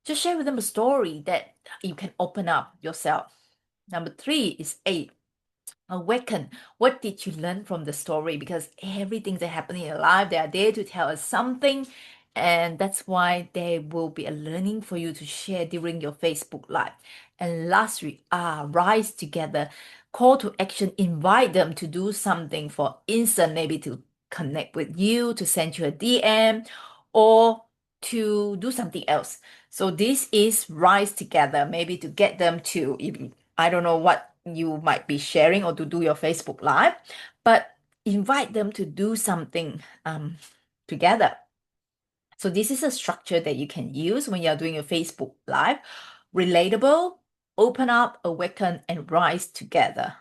Just share with them a story that you can open up yourself. Number three is eight. Awaken. What did you learn from the story? Because everything that happened in your life, they are there to tell us something. And that's why there will be a learning for you to share during your Facebook Live. And lastly, rise together. Call to action. Invite them to do something. For instance, maybe to connect with you, to send you a DM, or to do something else. So this is rise together, maybe to get them to, I don't know what you might be sharing or to do your Facebook Live, but invite them to do something together. So this is a structure that you can use when you're doing a Facebook Live. Relatable, open up, awaken, and rise together.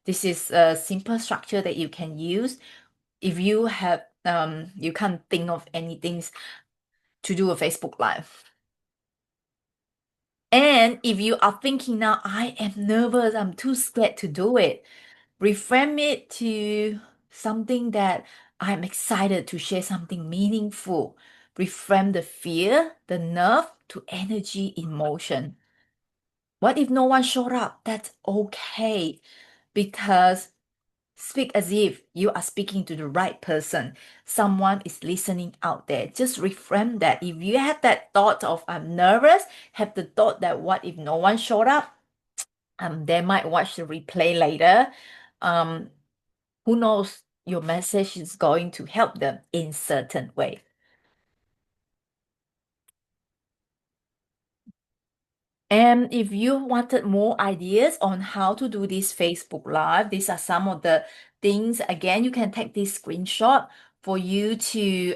This is a simple structure that you can use if you have you can't think of anything to do a Facebook Live. And if you are thinking now, I am nervous, I'm too scared to do it, reframe it to something that I'm excited to share something meaningful. Reframe the fear, the nerve to energy, emotion. What if no one showed up? That's okay because speak as if you are speaking to the right person. Someone is listening out there. Just reframe that. If you have that thought of I'm nervous, have the thought that what if no one showed up? They might watch the replay later. Um, who knows? Your message is going to help them in certain way. And if you wanted more ideas on how to do this Facebook Live, these are some of the things. Again, you can take this screenshot for you to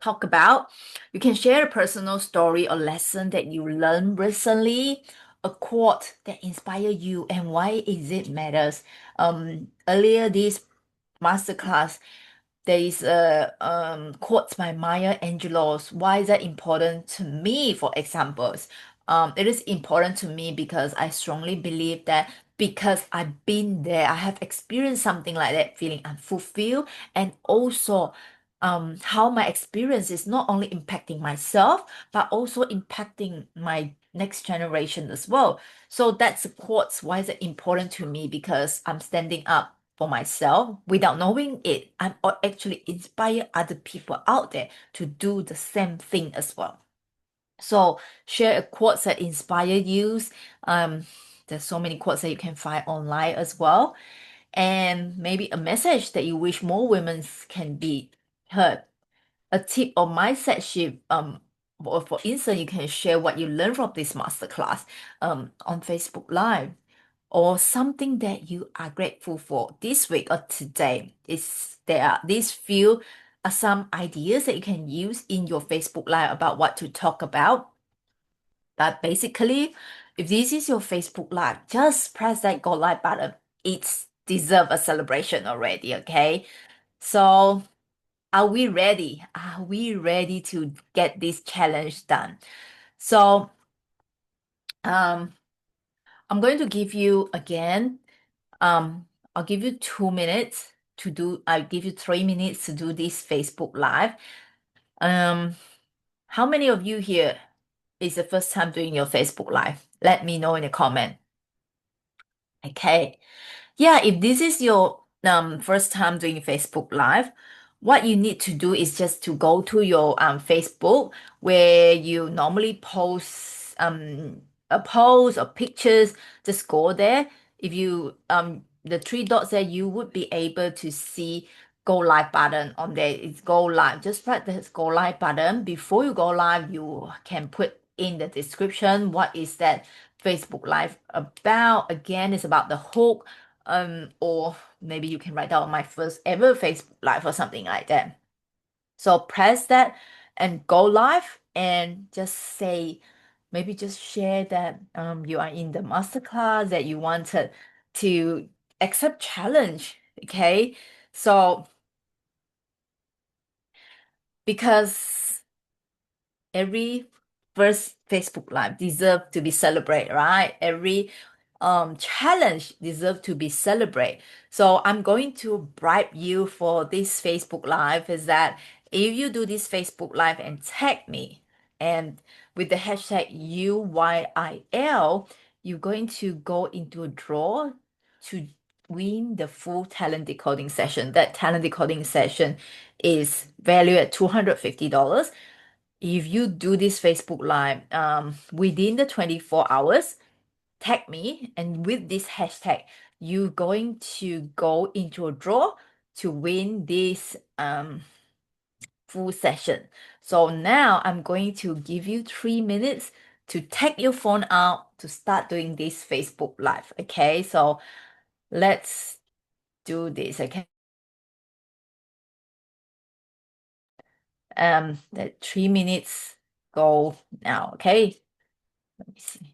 talk about. You can share a personal story or lesson that you learned recently, a quote that inspired you, and why is it matters. Earlier this masterclass, there is a quote by Maya Angelou's. Why is that important to me? For examples, it is important to me because I strongly believe that because I've been there, I have experienced something like that, feeling unfulfilled, and also how my experience is not only impacting myself, but also impacting my next generation as well. So that's the quotes. Why is it important to me? Because I'm standing up for myself without knowing it. I'm actually inspire other people out there to do the same thing as well. So share a quote that inspired you. Um, there's so many quotes that you can find online as well. And maybe a message that you wish more women can be heard. A tip or mindset shift. Or for instance, you can share what you learned from this masterclass on Facebook Live, or something that you are grateful for this week or today. Is there are these few are some ideas that you can use in your Facebook Live about what to talk about. But basically, if this is your Facebook Live, just press that go live button. It's deserve a celebration already, okay? So are we ready? Are we ready to get this challenge done? So um, I'm going to give you again, I'll give you 2 minutes to do, I'll give you 3 minutes to do this Facebook Live. Um, how many of you here is the first time doing your Facebook Live? Let me know in the comment. Okay. Yeah, if this is your first time doing Facebook Live, what you need to do is just to go to your Facebook where you normally post a post or pictures. Just go there. If you the three dots there, you would be able to see go live button on there. It's go live. Just press the go live button. Before you go live, you can put in the description what is that Facebook Live about. Again, it's about the hook, or maybe you can write down my first ever Facebook Live or something like that. So press that and go live and just say, maybe just share that you are in the masterclass that you wanted to accept challenge. Okay. So because every first Facebook Live deserve to be celebrated, right? Every challenge deserve to be celebrated. So I'm going to bribe you for this Facebook Live is that if you do this Facebook Live and tag me and with the hashtag UYIL, you're going to go into a draw to win the full talent decoding session. That talent decoding session is valued at $250. If you do this Facebook Live within the 24 hours, tag me, and with this hashtag, you're going to go into a draw to win this full session. So now I'm going to give you 3 minutes to take your phone out to start doing this Facebook Live. Okay, so let's do this. Okay. The 3 minutes go now. Okay. Let me see.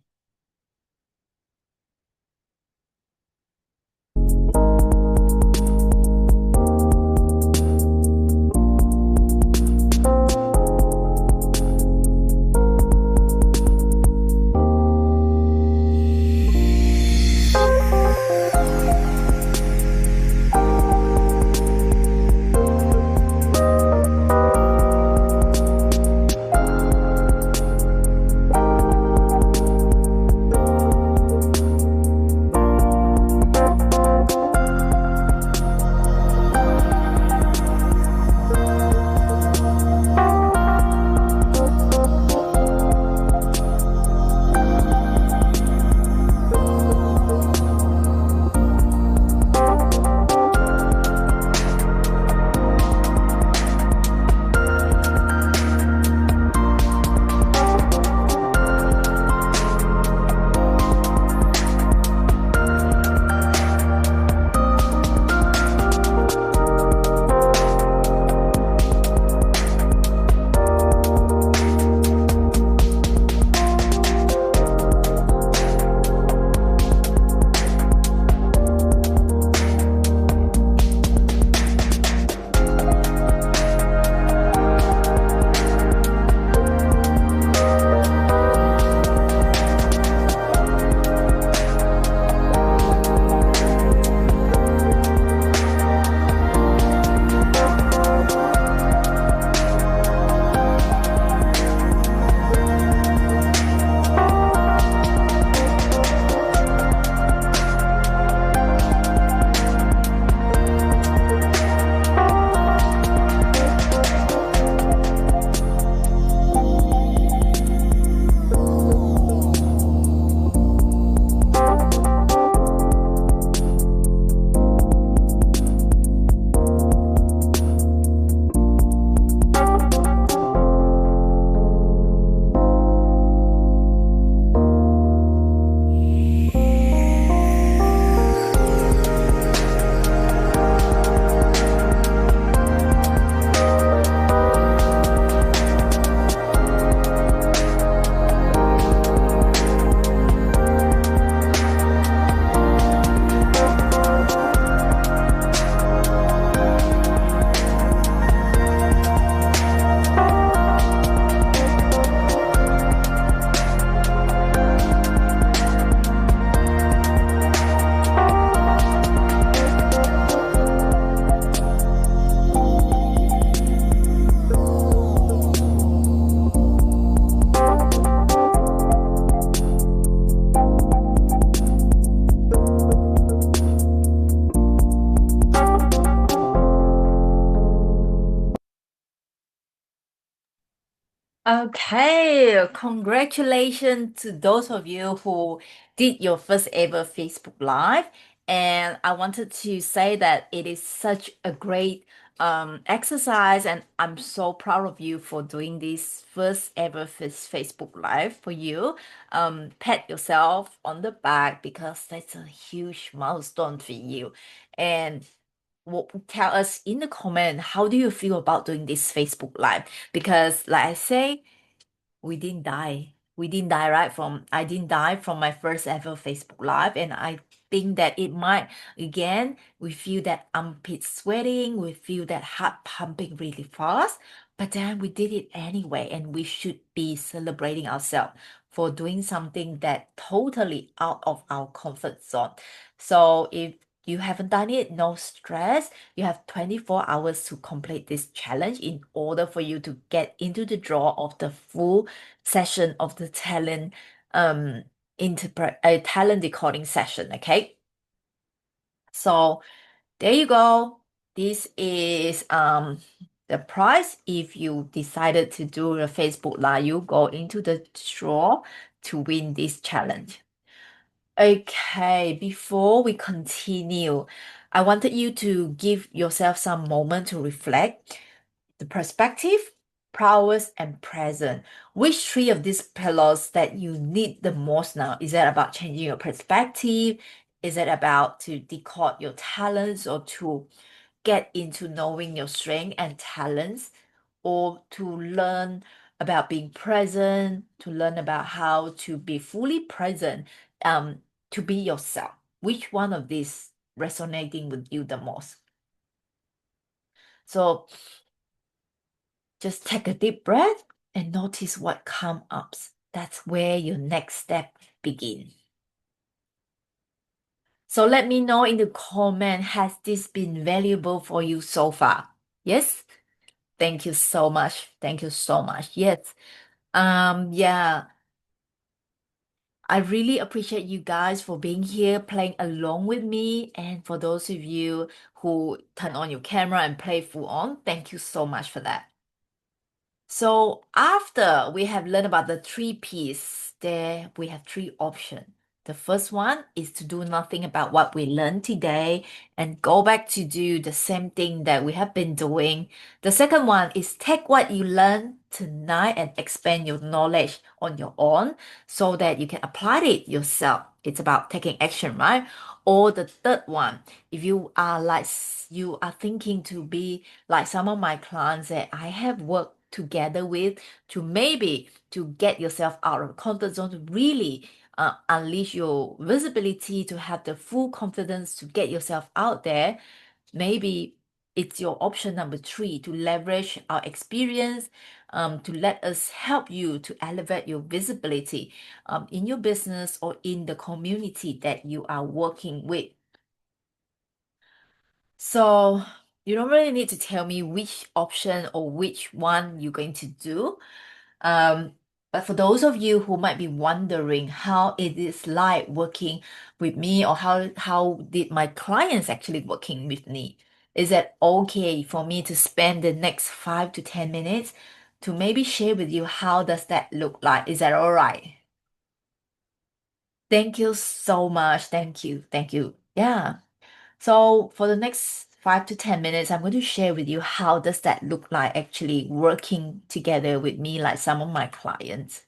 Okay, congratulations to those of you who did your first ever Facebook Live. And I wanted to say that it is such a great exercise, and I'm so proud of you for doing this first ever Facebook Live for you. Pat yourself on the back because that's a huge milestone for you. And tell us in the comment, how do you feel about doing this Facebook Live? Because like I say, we didn't die. We didn't die, right? I didn't die from my first ever Facebook Live, and I think that it might again. We feel that armpit sweating, we feel that heart pumping really fast, but then we did it anyway, and we should be celebrating ourselves for doing something that totally out of our comfort zone. So if you haven't done it, no stress. You have 24 hours to complete this challenge in order for you to get into the draw of the full session of the talent interpret a talent decoding session. Okay, so there you go. This is the price if you decided to do a Facebook Live. You go into the draw to win this challenge. Okay, before we continue, I wanted you to give yourself some moment to reflect. the perspective, prowess, and present. Which three of these pillars that you need the most now? Is that about changing your perspective? Is it about to decode your talents or to get into knowing your strength and talents, or to learn about being present, to learn about how to be fully present, um, to be yourself? Which one of these resonating with you the most? So just take a deep breath and notice what comes up. That's where your next step begins. So let me know in the comment, has this been valuable for you so far? Yes? Thank you so much. Thank you so much. Yes. Yeah, I really appreciate you guys for being here, playing along with me. And for those of you who turn on your camera and play full on, thank you so much for that. So after we have learned about the three P's, there we have three options. The first one is to do nothing about what we learned today and go back to do the same thing that we have been doing. The second one is take what you learned tonight and expand your knowledge on your own so that you can apply it yourself. It's about taking action, right? Or the third one, if you are like you are thinking to be like some of my clients that I have worked together with, to maybe to get yourself out of comfort zone, to really unleash your visibility, to have the full confidence to get yourself out there. Maybe it's your option number three, to leverage our experience, to let us help you to elevate your visibility in your business or in the community that you are working with. So you don't really need to tell me which option or which one you're going to do. Um, but for those of you who might be wondering how it is like working with me, or how did my clients actually working with me, is that okay for me to spend the next 5 to 10 minutes to maybe share with you how does that look like? Is that all right? Thank you so much. Thank you. Thank you. Yeah. So for the next 5 to 10 minutes, I'm going to share with you how does that look like actually working together with me, like some of my clients.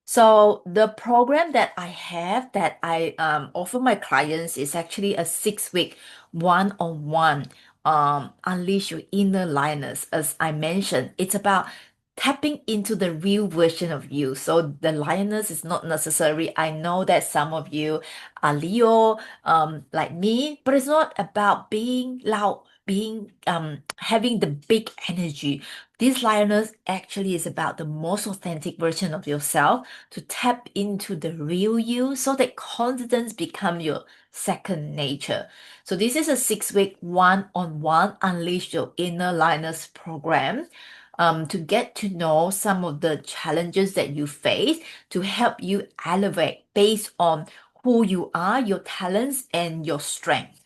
So the program that I have that I offer my clients is actually a 6 week one-on-one unleash your inner lioness. As I mentioned, it's about tapping into the real version of you. So the lioness is not necessary. I know that some of you are Leo, like me, but it's not about being loud, being having the big energy. This lioness actually is about the most authentic version of yourself, to tap into the real you so that confidence become your second nature. So this is a 6 week one-on-one Unleash Your Inner Lioness program, to get to know some of the challenges that you face, to help you elevate based on who you are, your talents, and your strength.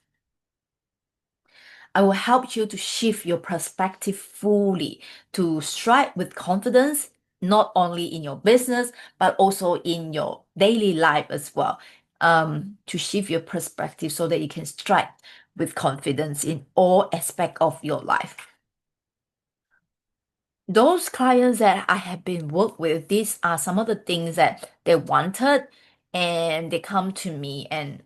I will help you to shift your perspective fully, to strike with confidence, not only in your business, but also in your daily life as well. To shift your perspective so that you can strike with confidence in all aspects of your life. Those clients that I have been worked with, these are some of the things that they wanted, and they come to me, and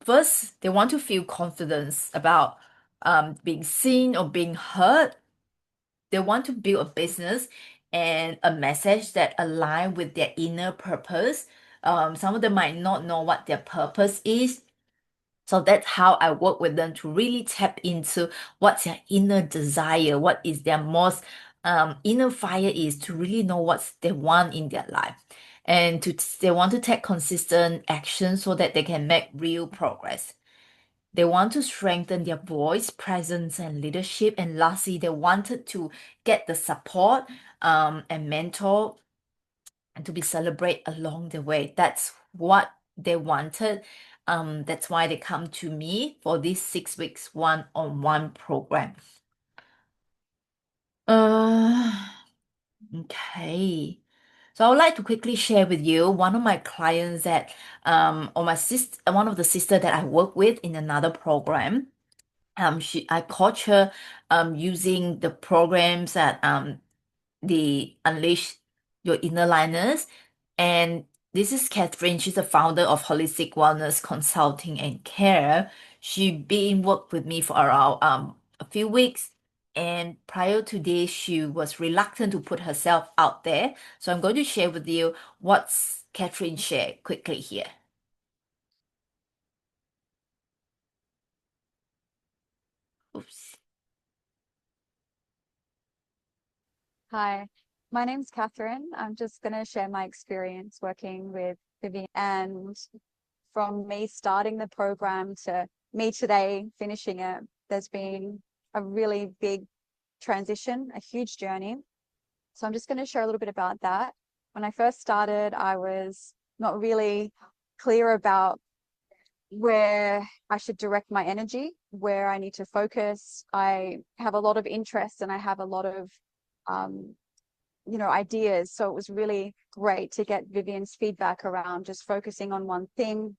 first, they want to feel confidence about being seen or being heard. They want to build a business and a message that align with their inner purpose. Some of them might not know what their purpose is. So that's how I work with them, to really tap into what's their inner desire, what is their most inner fire is, to really know what they want in their life. And they want to take consistent action so that they can make real progress. They want to strengthen their voice, presence, and leadership. And lastly, they wanted to get the support and mentor and to be celebrated along the way. That's what they wanted. That's why they come to me for this 6 weeks one-on-one program. Uh, okay. So I would like to quickly share with you one of my clients that or my sister, one of the sister that I work with in another program. I coach her using the programs that the Unleash Your Inner Liners. And this is Catherine. She's the founder of Holistic Wellness Consulting and Care. She been worked with me for around a few weeks. And prior to this, she was reluctant to put herself out there. So I'm going to share with you what's Catherine shared quickly here. Oops. Hi, my name's Catherine. I'm just going to share my experience working with Vivian. And from me starting the program to me today finishing it, there's been a really big transition, a huge journey. So I'm just going to share a little bit about that. When I first started, I was not really clear about where I should direct my energy, where I need to focus. I have a lot of interests and I have a lot of um, ideas. So it was really great to get Vivian's feedback around just focusing on one thing.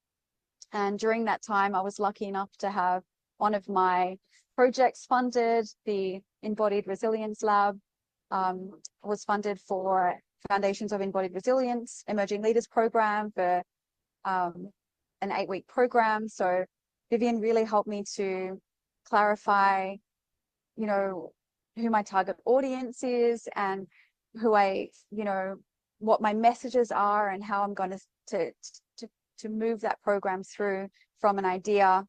And during that time, I was lucky enough to have one of my projects funded, the Embodied Resilience Lab, was funded for Foundations of Embodied Resilience, Emerging Leaders Program for um, an 8-week program. So Vivian really helped me to clarify, who my target audience is and who what my messages are and how I'm going to to to move that program through from an idea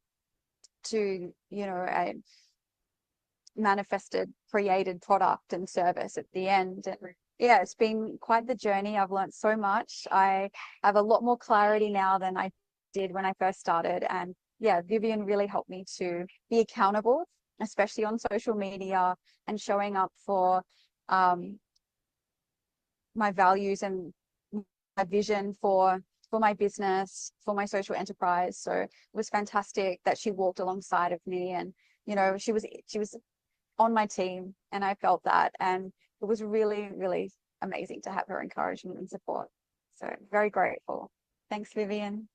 to, a manifested, created product and service at the end. And yeah, it's been quite the journey. I've learned so much. I have a lot more clarity now than I did when I first started. And yeah, Vivian really helped me to be accountable, especially on social media and showing up for um, my values and my vision for my business, for my social enterprise. So it was fantastic that she walked alongside of me and she was on my team and I felt that. And it was really, really amazing to have her encouragement and support. So very grateful. Thanks, Vivian.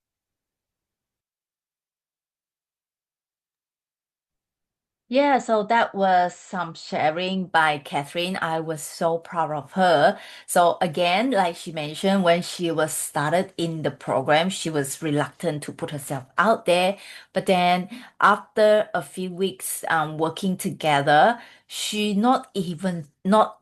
Yeah, so that was some sharing by Catherine. I was so proud of her. So again, like she mentioned, when she was started in the program, she was reluctant to put herself out there. But then after a few weeks working together, she not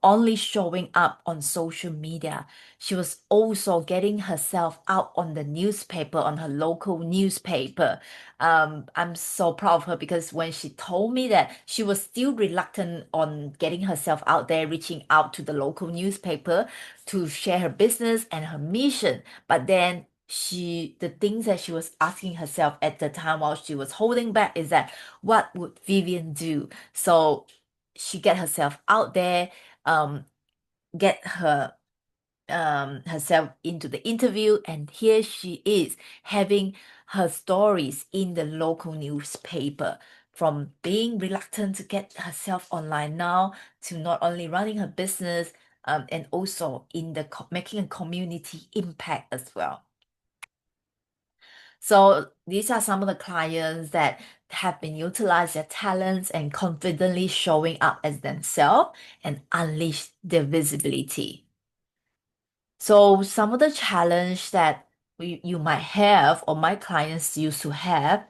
only showing up on social media, she was also getting herself out on the newspaper, on her local newspaper. I'm so proud of her because when she told me that she was still reluctant on getting herself out there, reaching out to the local newspaper to share her business and her mission. But then the things that she was asking herself at the time while she was holding back is that what would Vivian do? So she get herself out there, um, get herself into the interview, and here she is having her stories in the local newspaper. From being reluctant to get herself online now to not only running her business, and also in the making a community impact as well. So these are some of the clients that have been utilized their talents and confidently showing up as themselves and unleash their visibility. So some of the challenge that you might have or my clients used to have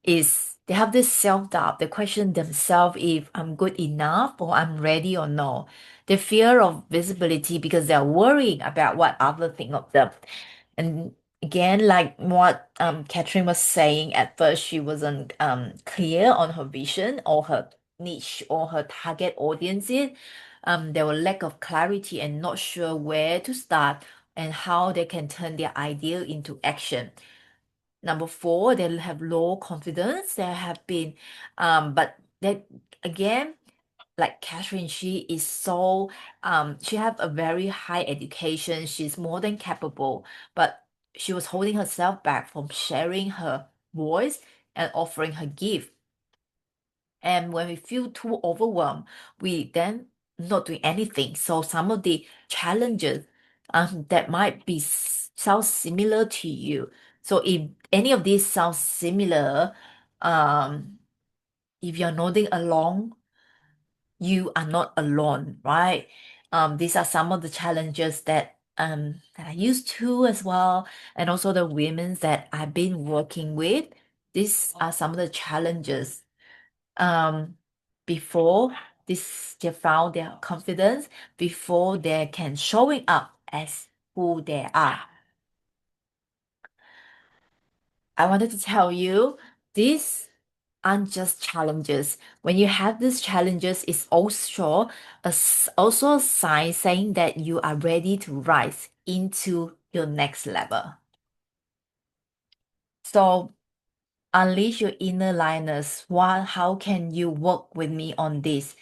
is they have this self-doubt. They question themselves if I'm good enough or I'm ready or no. They fear of visibility because they're worrying about what others think of them. And again, like what Catherine was saying, at first she wasn't clear on her vision or her niche or her target audiences. There were lack of clarity and not sure where to start and how they can turn their idea into action. Number four, they have low confidence. There have been, but that again, like Catherine, she is so, she have a very high education. She's more than capable, but she was holding herself back from sharing her voice and offering her gift. And when we feel too overwhelmed, we then not doing anything. So some of the challenges that might be sound similar to you. So if any of these sounds similar, um, if you're nodding along, you are not alone, right? These are some of the challenges that I used to as well, and also the women that I've been working with. These are some of the challenges. Before they found their confidence, before they can showing up as who they are. I wanted to tell you these aren't just challenges. When you have these challenges, it's also a sign saying that you are ready to rise into your next level. So unleash your inner lioness. How can you work with me on this?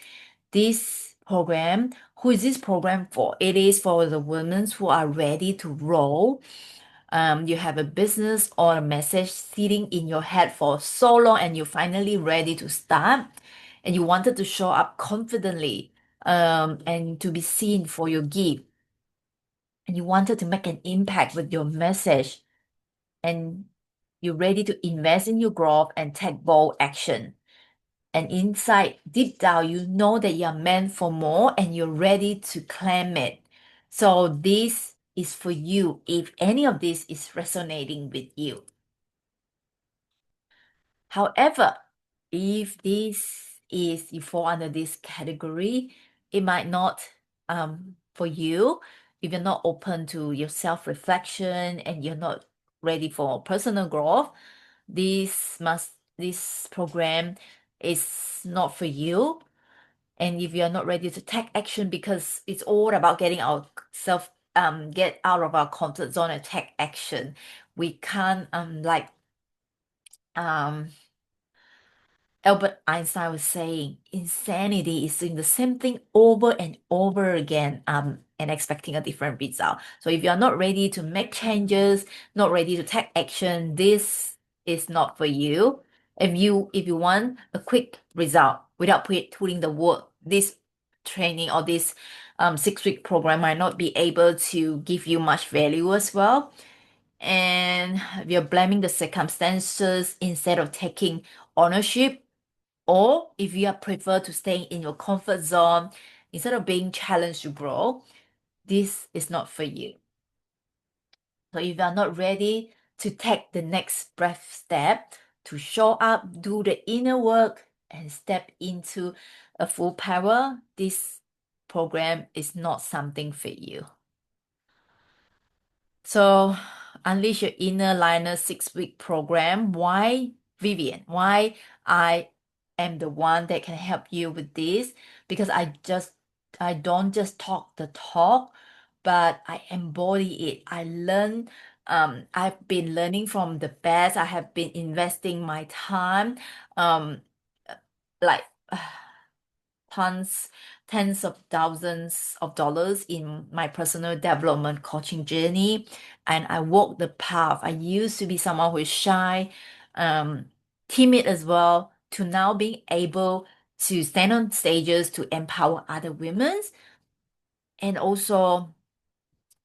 This program, who is this program for? It is for the women who are ready to roll. You have a business or a message sitting in your head for so long and you're finally ready to start and you wanted to show up confidently and to be seen for your gift and you wanted to make an impact with your message and you're ready to invest in your growth and take bold action. And inside, deep down, you know that you're meant for more and you're ready to claim it. So this is for you if any of this is resonating with you. However, if you fall under this category, it might not for you. If you're not open to your self-reflection and you're not ready for personal growth, this program is not for you. And if you're not ready to take action because it's all about get out of our comfort zone and take action. We can't um Albert Einstein was saying insanity is doing the same thing over and over again and expecting a different result. So if you're not ready to make changes, not ready to take action, this is not for you. If you want a quick result without putting the work, this training or this 6-week program might not be able to give you much value as well. And if you're blaming the circumstances instead of taking ownership, or if you prefer to stay in your comfort zone instead of being challenged to grow, this is not for you. So if you are not ready to take the next breath step, to show up, do the inner work, and step into a full power, this program is not something for you. So, Unleash Your Inner Liner 6-week program. Why Vivian? Why I am the one that can help you with this? Because I don't just talk the talk, but I embody it. I've been learning from the best. I have been investing my time, um, like tens of thousands of dollars in my personal development coaching journey. And I walk the path. I used to be someone who is shy, timid as well, to now being able to stand on stages to empower other women and also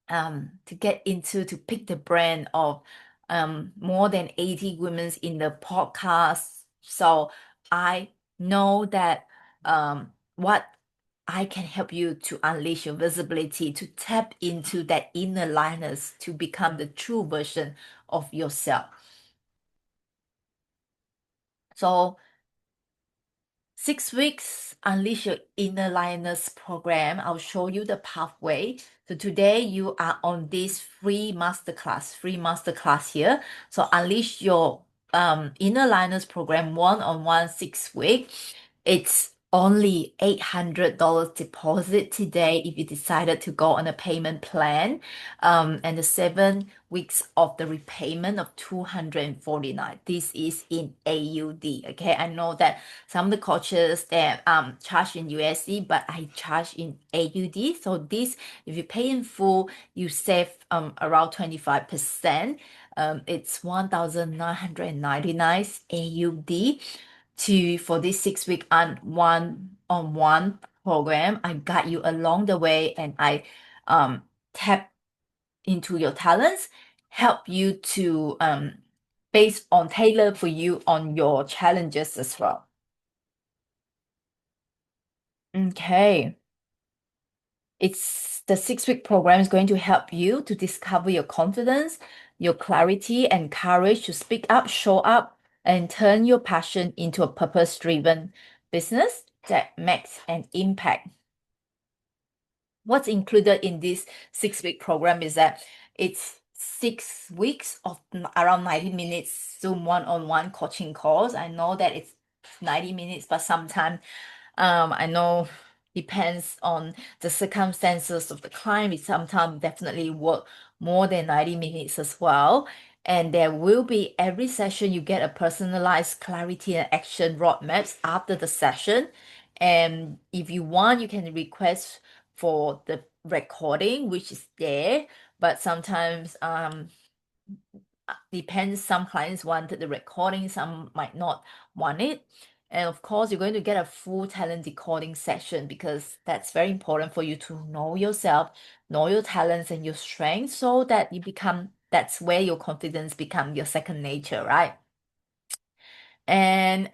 to pick the brand of more than 80 women in the podcast. So I know that what I can help you to unleash your visibility, to tap into that inner lioness, to become the true version of yourself. So 6 weeks Unleash Your Inner Lioness program. I'll show you the pathway. So today you are on this free masterclass here. So Unleash Your Inner Lioness program 1-on-1 6 week. It's only $800 deposit today if you decided to go on a payment plan, and the 7 weeks of the repayment of $249. This is in AUD. Okay, I know that some of the coaches that charge in USD, but I charge in AUD. So this, if you pay in full, you save around 25%. It's 1,999 AUD for this 6 week one-on-one program. I guide you along the way and I tap into your talents, help you to based on tailor for you on your challenges as well. Okay. It's the 6-week program is going to help you to discover your confidence, your clarity, and courage to speak up, show up, and turn your passion into a purpose-driven business that makes an impact. What's included in this 6-week program is that it's 6 weeks of around 90 minutes Zoom one-on-one coaching calls. I know that it's 90 minutes, but sometimes I know depends on the circumstances of the client. It sometimes definitely work more than 90 minutes as well. And there will be every session you get a personalized clarity and action roadmaps after the session. And if you want, you can request for the recording, which is there, but sometimes depends, some clients wanted the recording, some might not want it. And of course, you're going to get a full talent decoding session because that's very important for you to know yourself, know your talents and your strengths so that that's where your confidence become your second nature, right? And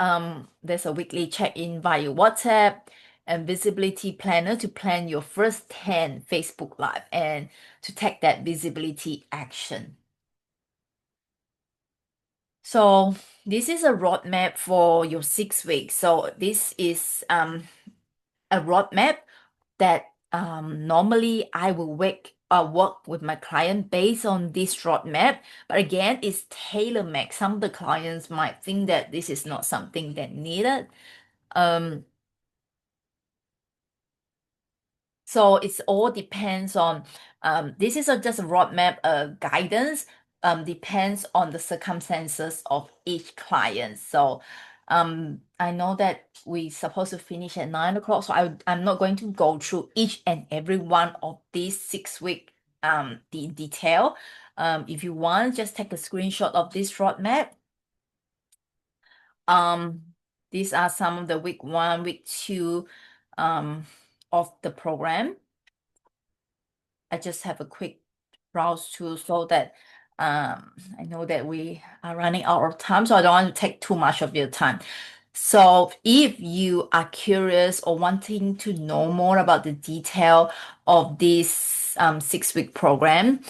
there's a weekly check-in via WhatsApp and visibility planner to plan your first 10 Facebook Live and to take that visibility action. So this is a roadmap for your 6 weeks. So this is a roadmap that normally I will work with my client based on this roadmap. But again, it's tailor-made. Some of the clients might think that this is not something that needed. So it's all depends on this is just a roadmap guidance depends on the circumstances of each client. So I know that we supposed to finish at 9 o'clock, so I'm not going to go through each and every one of these 6 week the detail. If you want, just take a screenshot of this roadmap. Um, these are some of the week 1, week 2 of the program. I just have a quick browse through so that I know that we are running out of time, so I don't want to take too much of your time. So if you are curious or wanting to know more about the detail of this 6-week program,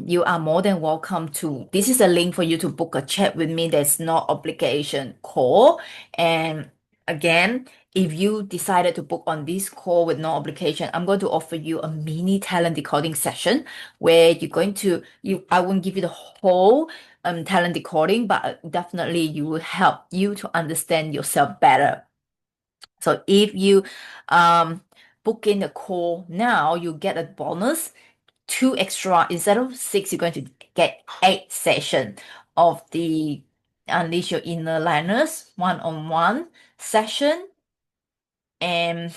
you are more than welcome to. This is a link for you to book a chat with me. There's no obligation call. And again, if you decided to book on this call with no obligation, I'm going to offer you a mini talent decoding session where I won't give you the whole talent decoding, but definitely you will help you to understand yourself better. So if you book in the call now, you get a bonus, 2 extra, instead of 6, you're going to get 8 sessions of the Unleash Your Inner Liners one-on-one session. And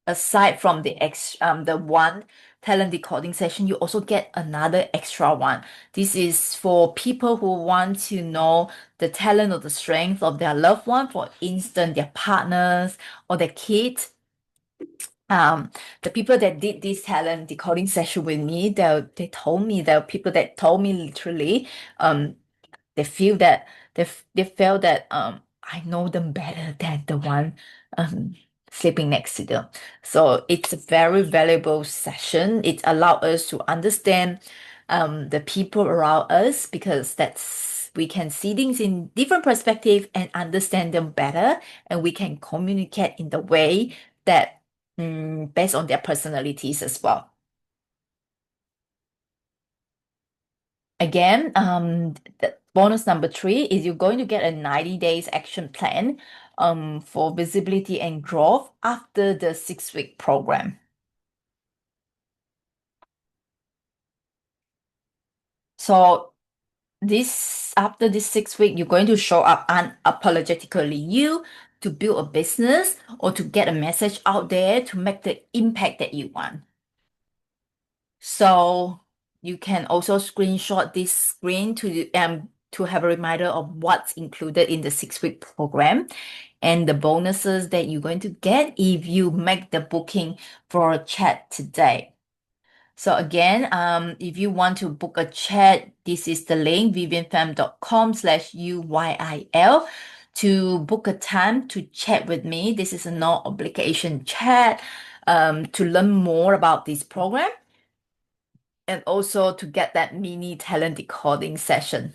aside from the one talent decoding session, you also get another extra one. This is for people who want to know the talent or the strength of their loved one, for instance, their partners or their kids. The people that did this talent decoding session with me, they told me, there are people that told me literally, they feel that they felt that I know them better than the one um sleeping next to them. So it's a very valuable session. It allowed us to understand the people around us because we can see things in different perspective and understand them better, and we can communicate in the way that based on their personalities as well. Again, the bonus number 3 is you're going to get a 90 days action plan for visibility and growth after the 6-week program. So after this 6 week, you're going to show up unapologetically you to build a business or to get a message out there to make the impact that you want. So you can also screenshot this screen to have a reminder of what's included in the 6-week program and the bonuses that you're going to get if you make the booking for a chat today. So again, if you want to book a chat, this is the link, vivianpham.com/UYIL to book a time to chat with me. This is a no obligation chat to learn more about this program and also to get that mini talent decoding session.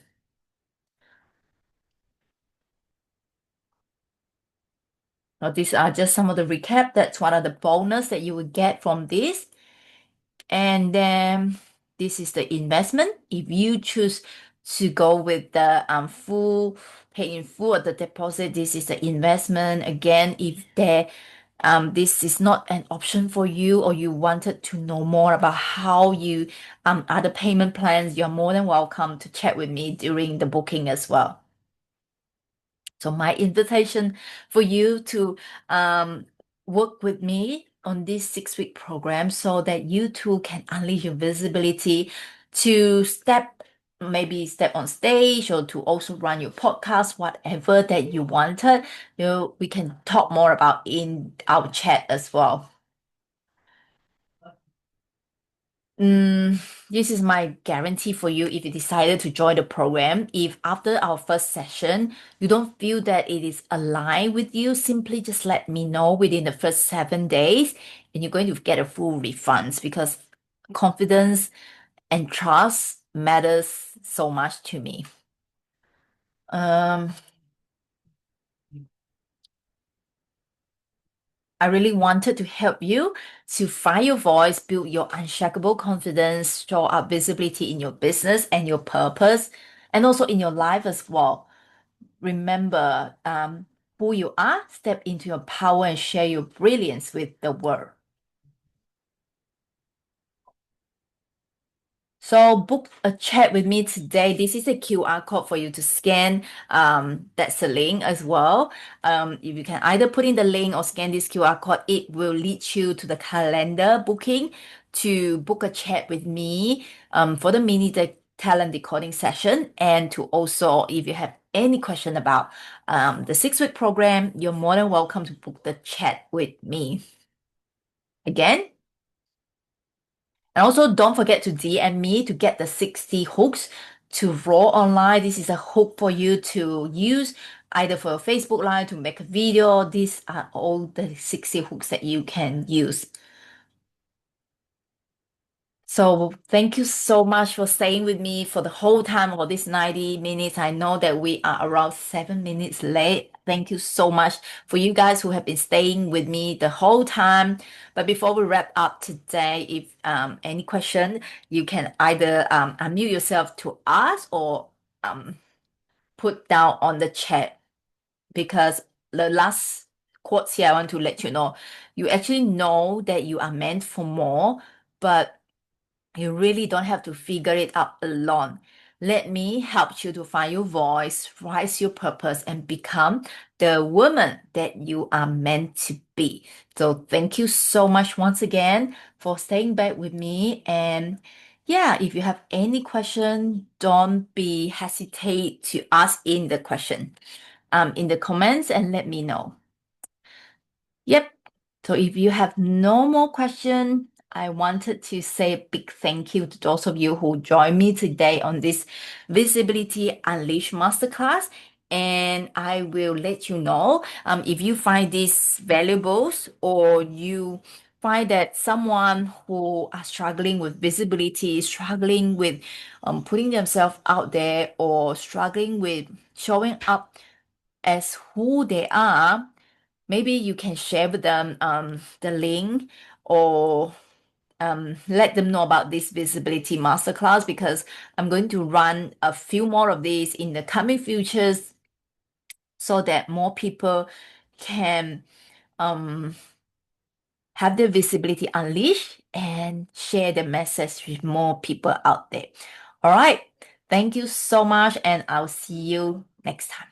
Now, these are just some of the recap. That's one of the bonus that you will get from this. And then this is the investment. If you choose to go with the full pay in full or the deposit, this is the investment. Again, if this is not an option for you or you wanted to know more about how you other payment plans, you're more than welcome to chat with me during the booking as well. So my invitation for you to work with me on this 6-week program so that you too can unleash your visibility to maybe step on stage or to also run your podcast, whatever that you wanted. We can talk more about in our chat as well. This is my guarantee for you if you decided to join the program. If after our first session, you don't feel that it is aligned with you, simply just let me know within the first 7 days, and you're going to get a full refund because confidence and trust matters so much to me. I really wanted to help you to find your voice, build your unshakable confidence, show up visibility in your business and your purpose, and also in your life as well. Remember who you are, step into your power, and share your brilliance with the world. So book a chat with me today. This is a QR code for you to scan. That's the link as well. If you can either put in the link or scan this QR code, it will lead you to the calendar booking to book a chat with me for the talent decoding session. And to also, if you have any question about the 6-week program, you're more than welcome to book the chat with me. Again, and also don't forget to DM me to get the 60 hooks to raw online. This is a hook for you to use either for your Facebook Live to make a video. These are all the 60 hooks that you can use. So thank you so much for staying with me for the whole time of this 90 minutes. I know that we are around 7 minutes late. Thank you so much for you guys who have been staying with me the whole time. But before we wrap up today, if any question, you can either unmute yourself to ask or put down on the chat, because the last quotes here, I want to let you know, you actually know that you are meant for more, but you really don't have to figure it out alone. Let me help you to find your voice, rise your purpose, and become the woman that you are meant to be. So thank you so much once again for staying back with me. And yeah, if you have any question, don't be hesitate to ask in the question, in the comments, and let me know. Yep. So if you have no more question, I wanted to say a big thank you to those of you who joined me today on this Visibility Unleashed Masterclass. And I will let you know if you find these valuables or you find that someone who are struggling with visibility, struggling with putting themselves out there, or struggling with showing up as who they are. Maybe you can share with them the link, or let them know about this visibility masterclass, because I'm going to run a few more of these in the coming futures so that more people can have their visibility unleashed and share the message with more people out there. All right. Thank you so much, and I'll see you next time.